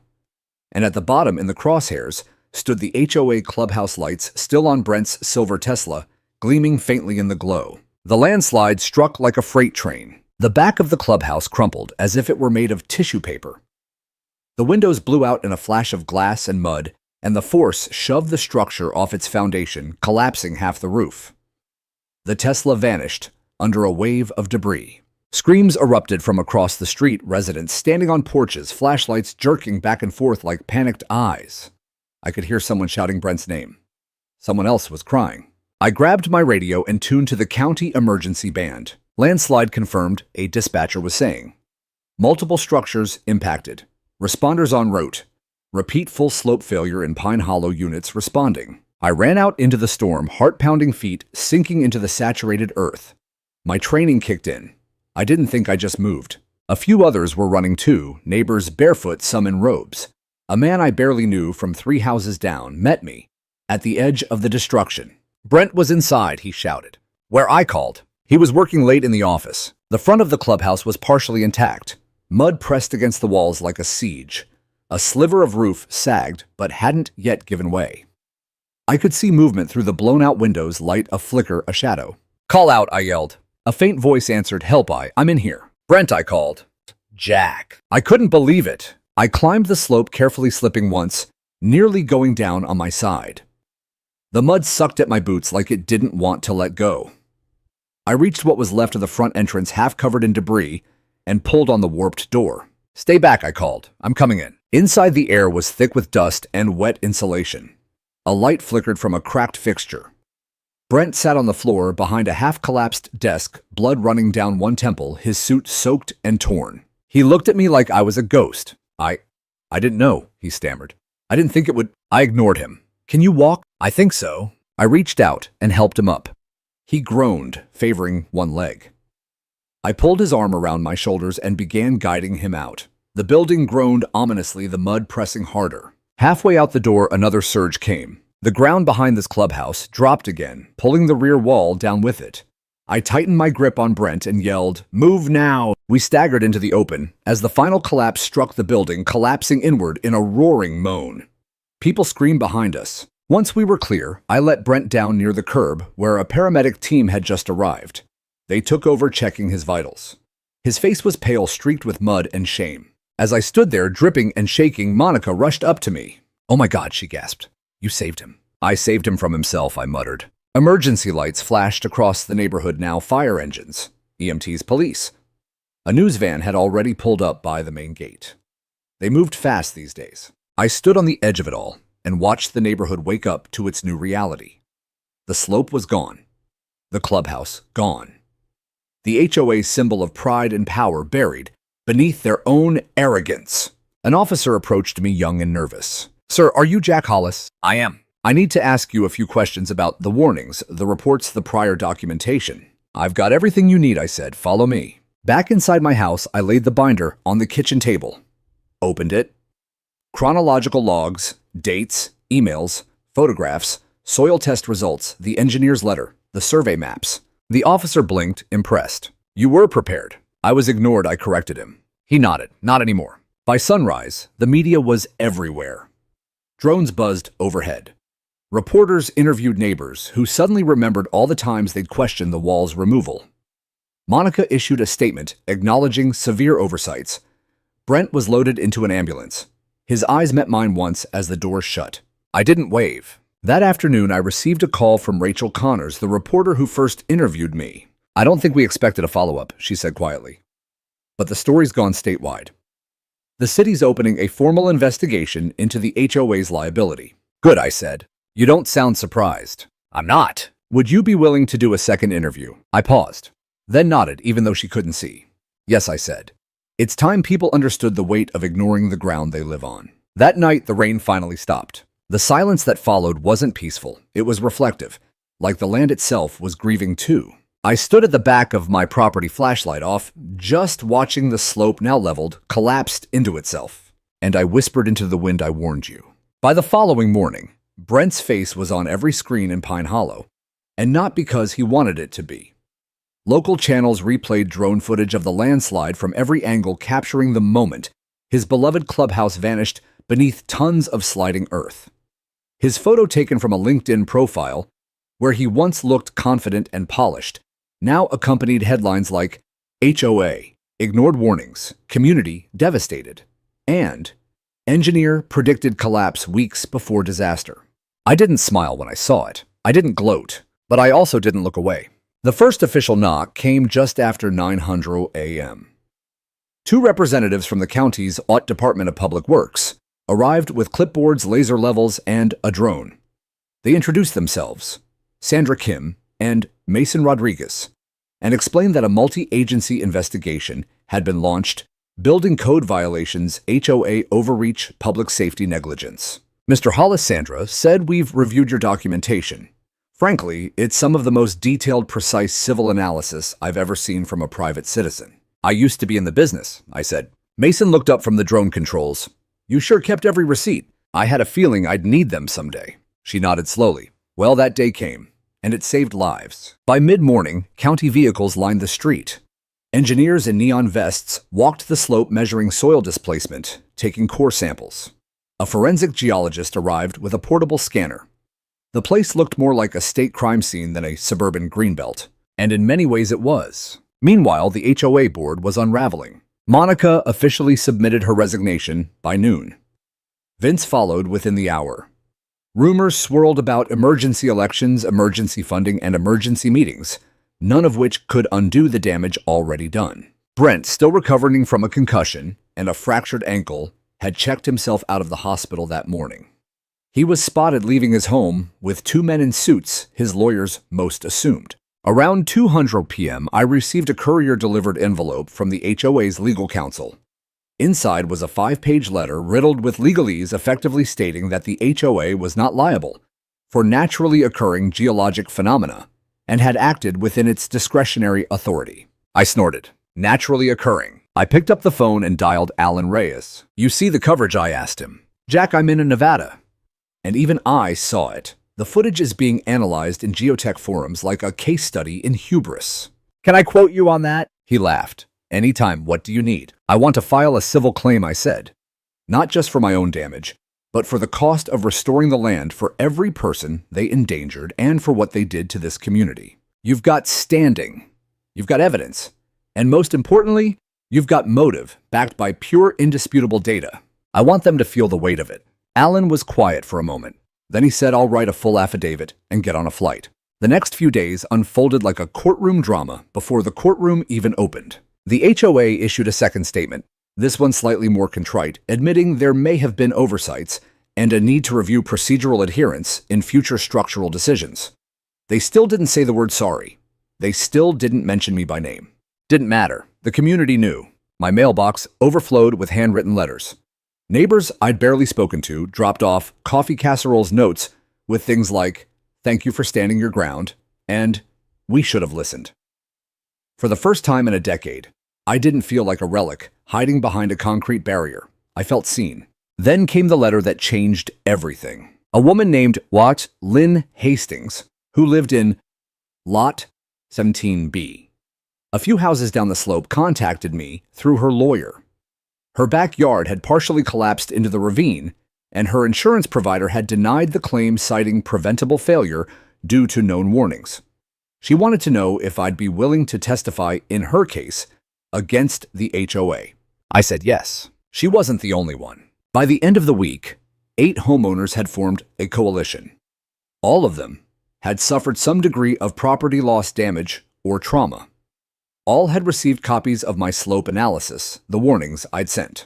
[SPEAKER 1] And at the bottom, in the crosshairs, stood the HOA clubhouse lights still on Brent's silver Tesla, gleaming faintly in the glow. The landslide struck like a freight train. The back of the clubhouse crumpled as if it were made of tissue paper. The windows blew out in a flash of glass and mud, and the force shoved the structure off its foundation, collapsing half the roof. The Tesla vanished under a wave of debris. Screams erupted from across the street, residents standing on porches, flashlights jerking back and forth like panicked eyes. I could hear someone shouting Brent's name. Someone else was crying. I grabbed my radio and tuned to the county emergency band. Landslide confirmed, a dispatcher was saying. Multiple structures impacted. Responders en route. Repeat full slope failure in Pine Hollow units responding. I ran out into the storm, heart-pounding feet sinking into the saturated earth. My training kicked in. I didn't think I just moved. A few others were running too, neighbors barefoot, some in robes. A man I barely knew from 3 houses down met me at the edge of the destruction. Brent was inside, he shouted. Where I called. He was working late in the office. The front of the clubhouse was partially intact. Mud pressed against the walls like a siege. A sliver of roof sagged, but hadn't yet given way. I could see movement through the blown-out windows, light a flicker, a shadow. Call out, I yelled. A faint voice answered, help, I'm in here. Brent, I called. Jack. I couldn't believe it. I climbed the slope, carefully slipping once, nearly going down on my side. The mud sucked at my boots like it didn't want to let go. I reached what was left of the front entrance, half covered in debris, and pulled on the warped door. "Stay back," I called. "I'm coming in." Inside, the air was thick with dust and wet insulation. A light flickered from a cracked fixture. Brent sat on the floor behind a half-collapsed desk, blood running down one temple, his suit soaked and torn. He looked at me like I was a ghost. I didn't know," he stammered. "I didn't think it would." I ignored him. "Can you walk?" "I think so." I reached out and helped him up. He groaned, favoring one leg. I pulled his arm around my shoulders and began guiding him out. The building groaned ominously, the mud pressing harder. Halfway out the door, another surge came. The ground behind this clubhouse dropped again, pulling the rear wall down with it. I tightened my grip on Brent and yelled, "Move now!" We staggered into the open as the final collapse struck the building, collapsing inward in a roaring moan. People screamed behind us. Once we were clear, I let Brent down near the curb where a paramedic team had just arrived. They took over, checking his vitals. His face was pale, streaked with mud and shame. As I stood there, dripping and shaking, Monica rushed up to me. "Oh my God," she gasped. "You saved him." "I saved him from himself," I muttered. Emergency lights flashed across the neighborhood now, fire engines, EMTs, police. A news van had already pulled up by the main gate. They moved fast these days. I stood on the edge of it all and watched the neighborhood wake up to its new reality. The slope was gone. The clubhouse gone. The HOA's symbol of pride and power buried beneath their own arrogance. An officer approached me, young and nervous. "Sir, are you Jack Hollis?" "I am." "I need to ask you a few questions about the warnings, the reports, the prior documentation." "I've got everything you need," I said. "Follow me." Back inside my house, I laid the binder on the kitchen table. Opened it. Chronological logs, dates, emails, photographs, soil test results, the engineer's letter, the survey maps. The officer blinked, impressed. "You were prepared." I was ignored. I corrected him. He nodded. "Not anymore." By sunrise, the media was everywhere. Drones buzzed overhead. Reporters interviewed neighbors who suddenly remembered all the times they'd questioned the wall's removal. Monica issued a statement acknowledging severe oversights. Brent was loaded into an ambulance. His eyes met mine once as the door shut. I didn't wave. That afternoon, I received a call from Rachel Connors, the reporter who first interviewed me. "I don't think we expected a follow-up," she said quietly. "But the story's gone statewide. The city's opening a formal investigation into the HOA's liability." "Good," I said. "You don't sound surprised." "I'm not." "Would you be willing to do a second interview?" I paused, then nodded even though she couldn't see. "Yes," I said. It's time people understood the weight of ignoring the ground they live on. That night, the rain finally stopped. The silence that followed wasn't peaceful. It was reflective, like the land itself was grieving too. I stood at the back of my property, flashlight off, just watching the slope, now leveled, collapsed into itself. And I whispered into the wind, "I warned you." By the following morning, Brent's face was on every screen in Pine Hollow, and not because he wanted it to be. Local channels replayed drone footage of the landslide from every angle, capturing the moment his beloved clubhouse vanished beneath tons of sliding earth. His photo, taken from a LinkedIn profile, where he once looked confident and polished, now accompanied headlines like HOA, ignored warnings, community devastated, and engineer predicted collapse weeks before disaster. I didn't smile when I saw it. I didn't gloat, but I also didn't look away. The first official knock came just after 9:00 a.m. Two representatives from the county's Department of Public Works arrived with clipboards, laser levels, and a drone. They introduced themselves, Sandra Kim and Mason Rodriguez, and explained that a multi-agency investigation had been launched, building code violations, HOA overreach, public safety negligence. Mr. Hollis, Sandra said, "We've reviewed your documentation. Frankly, it's some of the most detailed, precise civil analysis I've ever seen from a private citizen." "I used to be in the business," I said. Mason looked up from the drone controls. "You sure kept every receipt." "I had a feeling I'd need them someday." She nodded slowly. "Well, that day came, and it saved lives." By mid-morning, county vehicles lined the street. Engineers in neon vests walked the slope, measuring soil displacement, taking core samples. A forensic geologist arrived with a portable scanner. The place looked more like a state crime scene than a suburban greenbelt, and in many ways it was. Meanwhile, the HOA board was unraveling. Monica officially submitted her resignation by noon. Vince followed within the hour. Rumors swirled about emergency elections, emergency funding, and emergency meetings, none of which could undo the damage already done. Brent, still recovering from a concussion and a fractured ankle, had checked himself out of the hospital that morning. He was spotted leaving his home with two men in suits his lawyers most assumed. Around 2:00 p.m., I received a courier-delivered envelope from the HOA's legal counsel. Inside was a 5-page letter riddled with legalese effectively stating that the HOA was not liable for naturally occurring geologic phenomena and had acted within its discretionary authority. I snorted. Naturally occurring. I picked up the phone and dialed Alan Reyes. "You see the coverage?" I asked him. "Jack, I'm in Nevada." And even I saw it. The footage is being analyzed in geotech forums like a case study in hubris. "Can I quote you on that?" He laughed. "Anytime. What do you need?" "I want to file a civil claim," I said. "Not just for my own damage, but for the cost of restoring the land for every person they endangered and for what they did to this community. You've got standing. You've got evidence. And most importantly, you've got motive backed by pure, indisputable data. I want them to feel the weight of it." Alan was quiet for a moment. Then he said, "I'll write a full affidavit and get on a flight." The next few days unfolded like a courtroom drama before the courtroom even opened. The HOA issued a second statement, this one slightly more contrite, admitting there may have been oversights and a need to review procedural adherence in future structural decisions. They still didn't say the word sorry. They still didn't mention me by name. Didn't matter. The community knew. My mailbox overflowed with handwritten letters. Neighbors I'd barely spoken to dropped off coffee casseroles notes with things like, "Thank you for standing your ground," and "We should have listened." For the first time in a decade, I didn't feel like a relic hiding behind a concrete barrier. I felt seen. Then came the letter that changed everything. A woman named Lynn Hastings, who lived in Lot 17B. A few houses down the slope contacted me through her lawyer. Her backyard had partially collapsed into the ravine, and her insurance provider had denied the claim, citing preventable failure due to known warnings. She wanted to know if I'd be willing to testify in her case against the HOA. I said yes. She wasn't the only one. By the end of the week, 8 homeowners had formed a coalition. All of them had suffered some degree of property loss damage or trauma. All had received copies of my slope analysis, the warnings I'd sent.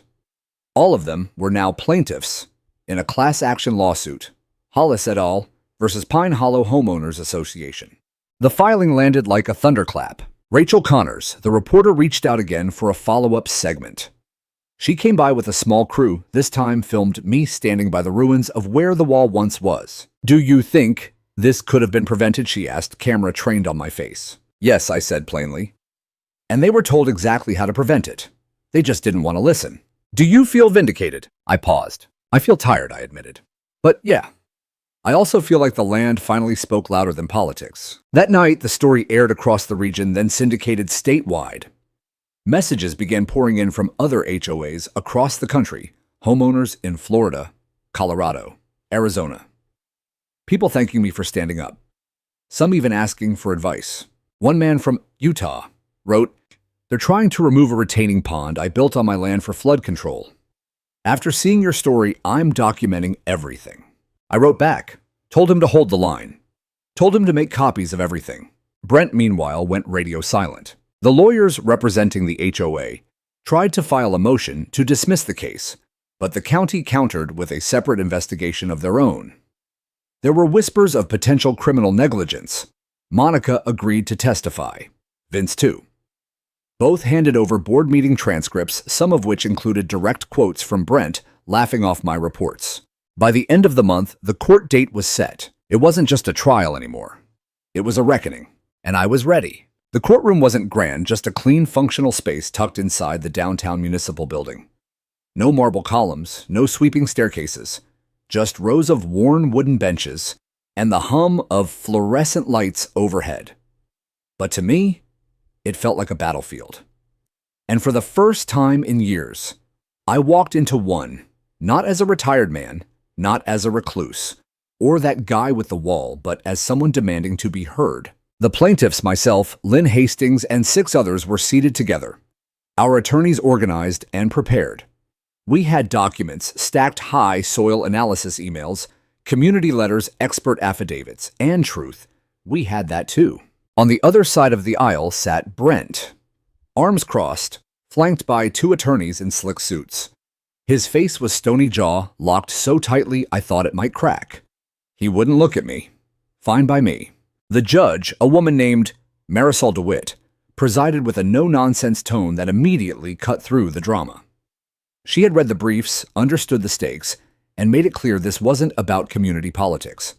[SPEAKER 1] All of them were now plaintiffs in a class action lawsuit, Hollis et al. Versus Pine Hollow Homeowners Association. The filing landed like a thunderclap. Rachel Connors, the reporter, reached out again for a follow-up segment. She came by with a small crew, this time filmed me standing by the ruins of where the wall once was. "Do you think this could have been prevented?" she asked, camera trained on my face. "Yes," I said plainly. And they were told exactly how to prevent it. They just didn't want to listen. "Do you feel vindicated?" I paused. "I feel tired," I admitted. "But yeah. I also feel like the land finally spoke louder than politics." That night, the story aired across the region, then syndicated statewide. Messages began pouring in from other HOAs across the country, homeowners in Florida, Colorado, Arizona. People thanking me for standing up. Some even asking for advice. One man from Utah wrote, "They're trying to remove a retaining pond I built on my land for flood control. After seeing your story, I'm documenting everything." I wrote back, told him to hold the line, told him to make copies of everything. Brent, meanwhile, went radio silent. The lawyers representing the HOA tried to file a motion to dismiss the case, but the county countered with a separate investigation of their own. There were whispers of potential criminal negligence. Monica agreed to testify. Vince, too. Both handed over board meeting transcripts, some of which included direct quotes from Brent laughing off my reports. By the end of the month, the court date was set. It wasn't just a trial anymore. It was a reckoning, and I was ready. The courtroom wasn't grand, just a clean, functional space tucked inside the downtown municipal building. No marble columns, no sweeping staircases, just rows of worn wooden benches and the hum of fluorescent lights overhead. But to me, it felt like a battlefield. And for the first time in years, I walked into one, not as a retired man, not as a recluse, or that guy with the wall, but as someone demanding to be heard. The plaintiffs, myself, Lynn Hastings, and 6 others were seated together. Our attorneys organized and prepared. We had documents, stacked high soil analysis emails, community letters, expert affidavits, and truth. We had that too. On the other side of the aisle sat Brent, arms crossed, flanked by two attorneys in slick suits. His face was stony jaw, locked so tightly I thought it might crack. He wouldn't look at me. Fine by me. The judge, a woman named Marisol DeWitt, presided with a no-nonsense tone that immediately cut through the drama. She had read the briefs, understood the stakes, and made it clear this wasn't about community politics.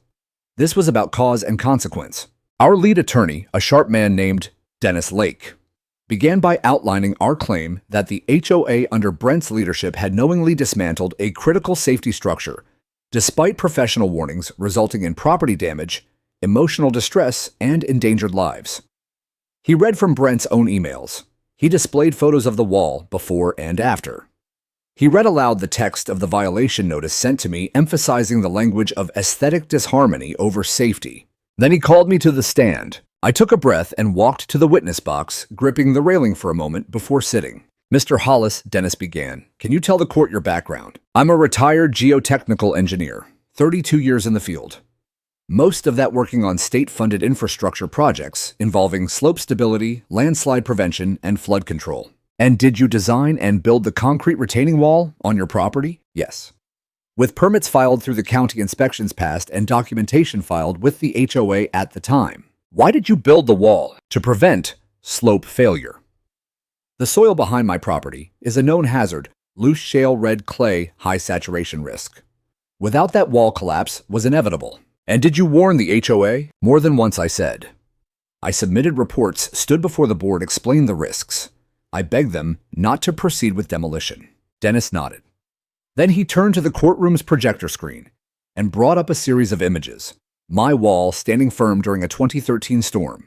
[SPEAKER 1] This was about cause and consequence. Our lead attorney, a sharp man named Dennis Lake, began by outlining our claim that the HOA under Brent's leadership had knowingly dismantled a critical safety structure, despite professional warnings resulting in property damage, emotional distress, and endangered lives. He read from Brent's own emails. He displayed photos of the wall before and after. He read aloud the text of the violation notice sent to me, emphasizing the language of aesthetic disharmony over safety. Then he called me to the stand. I took a breath and walked to the witness box, gripping the railing for a moment before sitting. "Mr. Hollis," Dennis began, "can you tell the court your background?" "I'm a retired geotechnical engineer, 32 years in the field. Most of that working on state-funded infrastructure projects involving slope stability, landslide prevention, and flood control." "And did you design and build the concrete retaining wall on your property?" "Yes." "With permits filed through the county, inspections passed, and documentation filed with the HOA at the time. Why did you build the wall?" "To prevent slope failure. The soil behind my property is a known hazard, loose shale red clay, high saturation risk. Without that wall, collapse was inevitable." "And did you warn the HOA?" "More than once," I said. "I submitted reports, stood before the board, explained the risks. I begged them not to proceed with demolition." Dennis nodded. Then he turned to the courtroom's projector screen and brought up a series of images. My wall standing firm during a 2013 storm.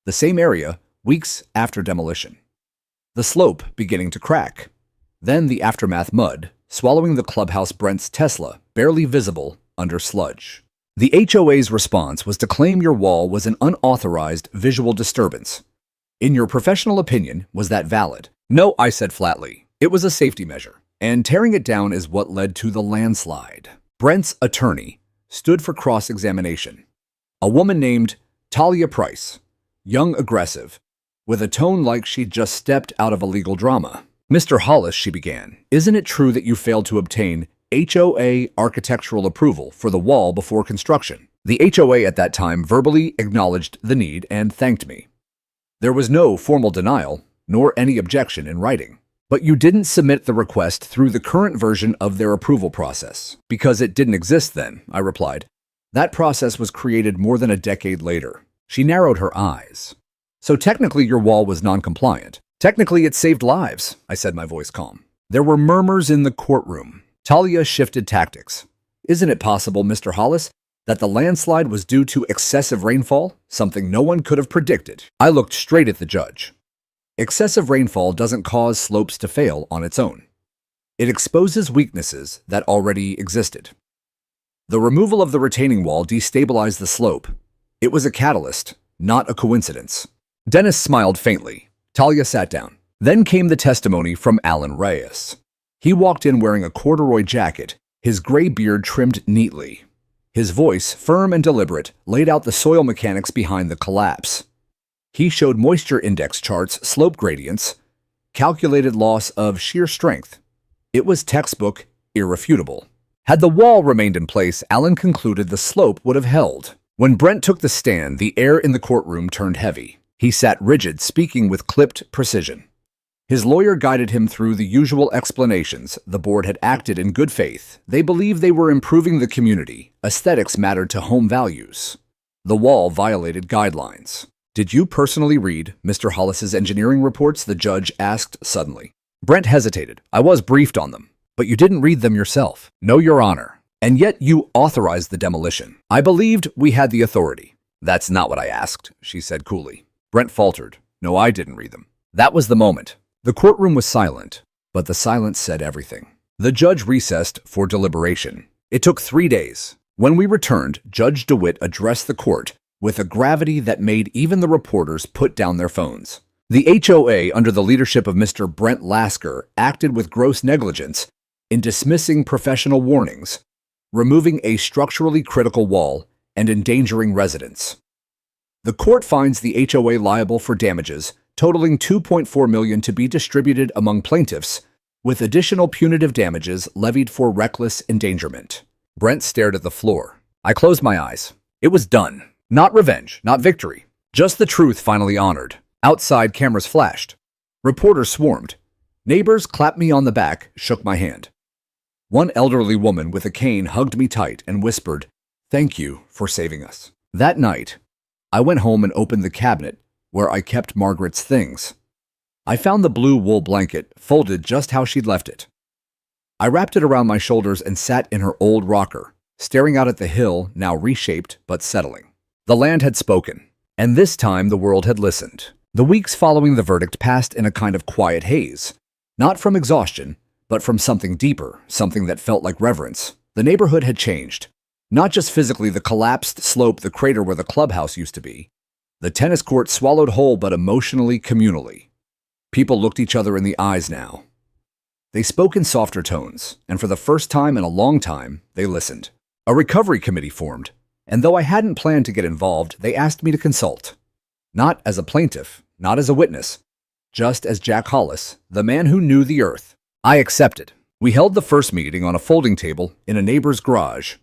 [SPEAKER 1] The same area, weeks after demolition. The slope beginning to crack. Then the aftermath, mud, swallowing the clubhouse, Brent's Tesla, barely visible under sludge. The HOA's response was to claim your wall was an unauthorized visual disturbance. In your professional opinion, was that valid? "No," I said flatly. "It was a safety measure, and tearing it down is what led to the landslide." Brent's attorney stood for cross-examination. A woman named Talia Price, young, aggressive, with a tone like she'd just stepped out of a legal drama. "Mr. Hollis," she began, "isn't it true that you failed to obtain HOA architectural approval for the wall before construction?" The HOA at that time verbally acknowledged the need and thanked me. There was no formal denial, nor any objection in writing. "But you didn't submit the request through the current version of their approval process." "Because it didn't exist then," I replied. "That process was created more than a decade later." She narrowed her eyes. "So technically your wall was non-compliant." "Technically it saved lives," I said, my voice calm. There were murmurs in the courtroom. Talia shifted tactics. "Isn't it possible, Mr. Hollis, that the landslide was due to excessive rainfall, something no one could have predicted?" I looked straight at the judge. Excessive rainfall doesn't cause slopes to fail on its own. It exposes weaknesses that already existed. The removal of the retaining wall destabilized the slope. It was a catalyst, not a coincidence. Dennis smiled faintly. Talia sat down. Then came the testimony from Alan Reyes. He walked in wearing a corduroy jacket, his gray beard trimmed neatly. His voice, firm and deliberate, laid out the soil mechanics behind the collapse. He showed moisture index charts, slope gradients, calculated loss of shear strength. It was textbook, irrefutable. Had the wall remained in place, Alan concluded the slope would have held. When Brent took the stand, the air in the courtroom turned heavy. He sat rigid, speaking with clipped precision. His lawyer guided him through the usual explanations. The board had acted in good faith. They believed they were improving the community. Aesthetics mattered to home values. The wall violated guidelines. "Did you personally read Mr. Hollis's engineering reports?" the judge asked suddenly. Brent hesitated. "I was briefed on them." "But you didn't read them yourself." "No, Your Honor. And yet you authorized the demolition." "I believed we had the authority." "That's not what I asked," she said coolly. Brent faltered. "No, I didn't read them." That was the moment. The courtroom was silent, but the silence said everything. The judge recessed for deliberation. It took 3 days. When we returned, Judge DeWitt addressed the court with a gravity that made even the reporters put down their phones. The HOA, under the leadership of Mr. Brent Lasker, acted with gross negligence in dismissing professional warnings, removing a structurally critical wall, and endangering residents. The court finds the HOA liable for damages totaling $2.4 million to be distributed among plaintiffs, with additional punitive damages levied for reckless endangerment. Brent stared at the floor. I closed my eyes. It was done. Not revenge, not victory. Just the truth finally honored. Outside, cameras flashed. Reporters swarmed. Neighbors clapped me on the back, shook my hand. One elderly woman with a cane hugged me tight and whispered, "Thank you for saving us." That night, I went home and opened the cabinet where I kept Margaret's things. I found the blue wool blanket folded just how she'd left it. I wrapped it around my shoulders and sat in her old rocker, staring out at the hill, now reshaped but settling. The land had spoken, and this time the world had listened. The weeks following the verdict passed in a kind of quiet haze, not from exhaustion, but from something deeper, something that felt like reverence. The neighborhood had changed. Not just physically, the collapsed slope, the crater where the clubhouse used to be. The tennis court swallowed whole, but emotionally, communally. People looked each other in the eyes now. They spoke in softer tones, and for the first time in a long time, they listened. A recovery committee formed, and though I hadn't planned to get involved, they asked me to consult. Not as a plaintiff, not as a witness, just as Jack Hollis, the man who knew the earth. I accepted. We held the first meeting on a folding table in a neighbor's garage.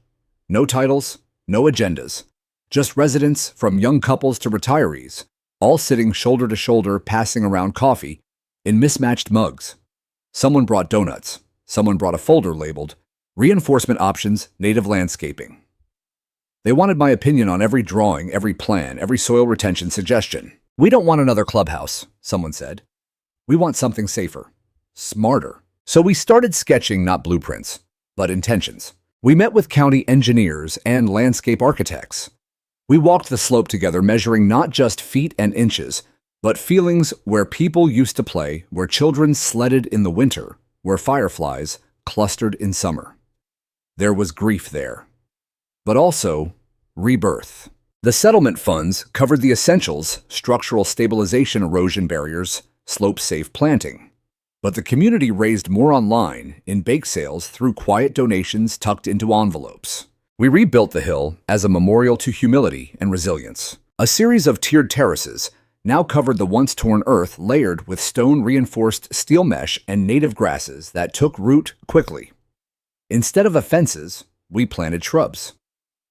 [SPEAKER 1] No titles, no agendas. Just residents, from young couples to retirees, all sitting shoulder to shoulder, passing around coffee in mismatched mugs. Someone brought donuts. Someone brought a folder labeled Reinforcement Options, Native Landscaping. They wanted my opinion on every drawing, every plan, every soil retention suggestion. "We don't want another clubhouse," someone said. "We want something safer, smarter." So we started sketching not blueprints, but intentions. We met with county engineers and landscape architects. We walked the slope together, measuring not just feet and inches, but feelings, where people used to play, where children sledded in the winter, where fireflies clustered in summer. There was grief there, but also rebirth. The settlement funds covered the essentials: structural stabilization, erosion barriers, slope-safe planting. But the community raised more online, in bake sales, through quiet donations tucked into envelopes. We rebuilt the hill as a memorial to humility and resilience. A series of tiered terraces now covered the once torn earth, layered with stone-reinforced steel mesh and native grasses that took root quickly. Instead of fences, we planted shrubs.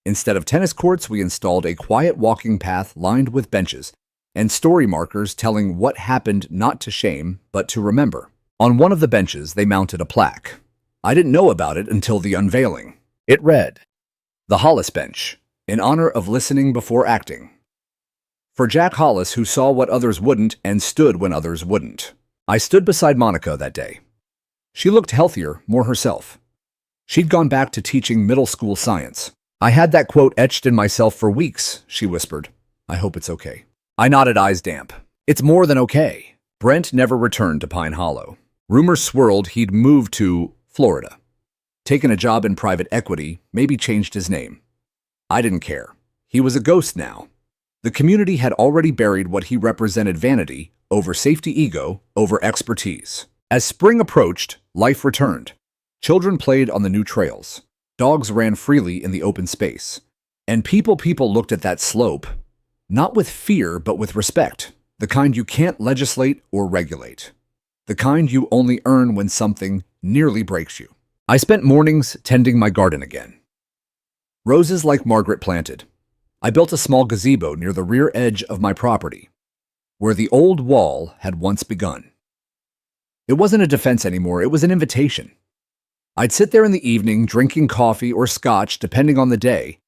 [SPEAKER 1] Instead of tennis courts, we installed a quiet walking path lined with benches and story markers telling what happened, not to shame, but to remember. On one of the benches, they mounted a plaque. I didn't know about it until the unveiling. It read, "The Hollis Bench, in honor of listening before acting. For Jack Hollis, who saw what others wouldn't and stood when others wouldn't." I stood beside Monica that day. She looked healthier, more herself. She'd gone back to teaching middle school science. "I had that quote etched in myself for weeks," she whispered. "I hope it's okay." I nodded, eyes damp. "It's more than okay." Brent never returned to Pine Hollow. Rumors swirled he'd moved to Florida, taken a job in private equity, maybe changed his name. I didn't care. He was a ghost now. The community had already buried what he represented: vanity over safety, ego over expertise. As spring approached, life returned. Children played on the new trails. Dogs ran freely in the open space. And people looked at that slope, not with fear, but with respect. The kind you can't legislate or regulate. The kind you only earn when something nearly breaks you. I spent mornings tending my garden again. Roses like Margaret planted. I built a small gazebo near the rear edge of my property, where the old wall had once begun. It wasn't a defense anymore, it was an invitation. I'd sit there in the evening, drinking coffee or scotch, depending on the day,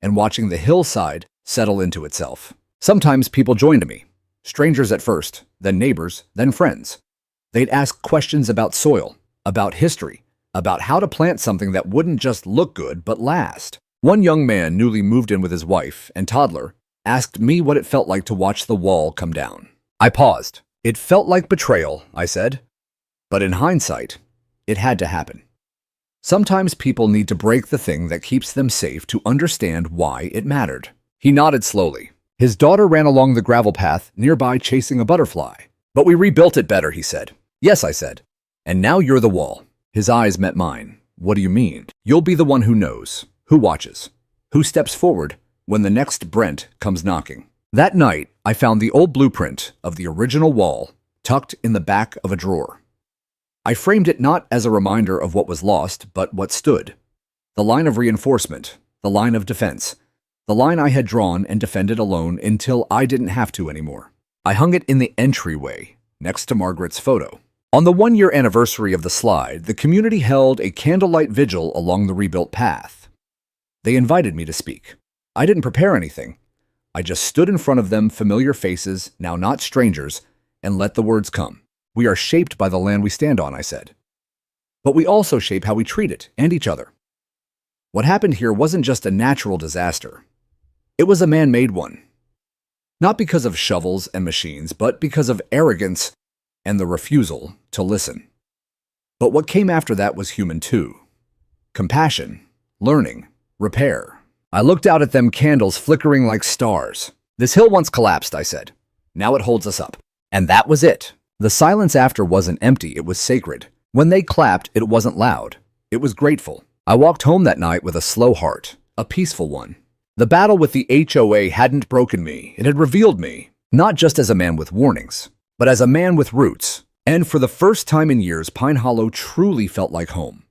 [SPEAKER 1] and watching the hillside settle into itself. Sometimes people joined me, strangers at first, then neighbors, then friends. They'd ask questions about soil, about history, about how to plant something that wouldn't just look good, but last. One young man, newly moved in with his wife and toddler, asked me what it felt like to watch the wall come down. I paused. "It felt like betrayal," I said. But in hindsight, it had to happen. Sometimes people need to break the thing that keeps them safe to understand why it mattered. He nodded slowly. His daughter ran along the gravel path nearby, chasing a butterfly. But we rebuilt it better, he said. Yes, I said. And now you're the wall. His eyes met mine. What do you mean? You'll be the one who knows, who watches, who steps forward when the next Brent comes knocking. That night, I found the old blueprint of the original wall tucked in the back of a drawer. I framed it not as a reminder of what was lost, but what stood. The line of reinforcement, the line of defense, the line I had drawn and defended alone until I didn't have to anymore. I hung it in the entryway, next to Margaret's photo. On the 1-year anniversary of the slide, the community held a candlelight vigil along the rebuilt path. They invited me to speak. I didn't prepare anything. I just stood in front of them, familiar faces, now not strangers, and let the words come. We are shaped by the land we stand on, I said. But we also shape how we treat it and each other. What happened here wasn't just a natural disaster. It was a man-made one. Not because of shovels and machines, but because of arrogance and the refusal to listen. But what came after that was human too. Compassion, learning, repair. I looked out at them, candles flickering like stars. This hill once collapsed, I said. Now it holds us up. And that was it. The silence after wasn't empty, it was sacred. When they clapped, it wasn't loud. It was grateful. I walked home that night with a slow heart, a peaceful one. The battle with the HOA hadn't broken me. It had revealed me, not just as a man with warnings, but as a man with roots. And for the first time in years, Pine Hollow truly felt like home.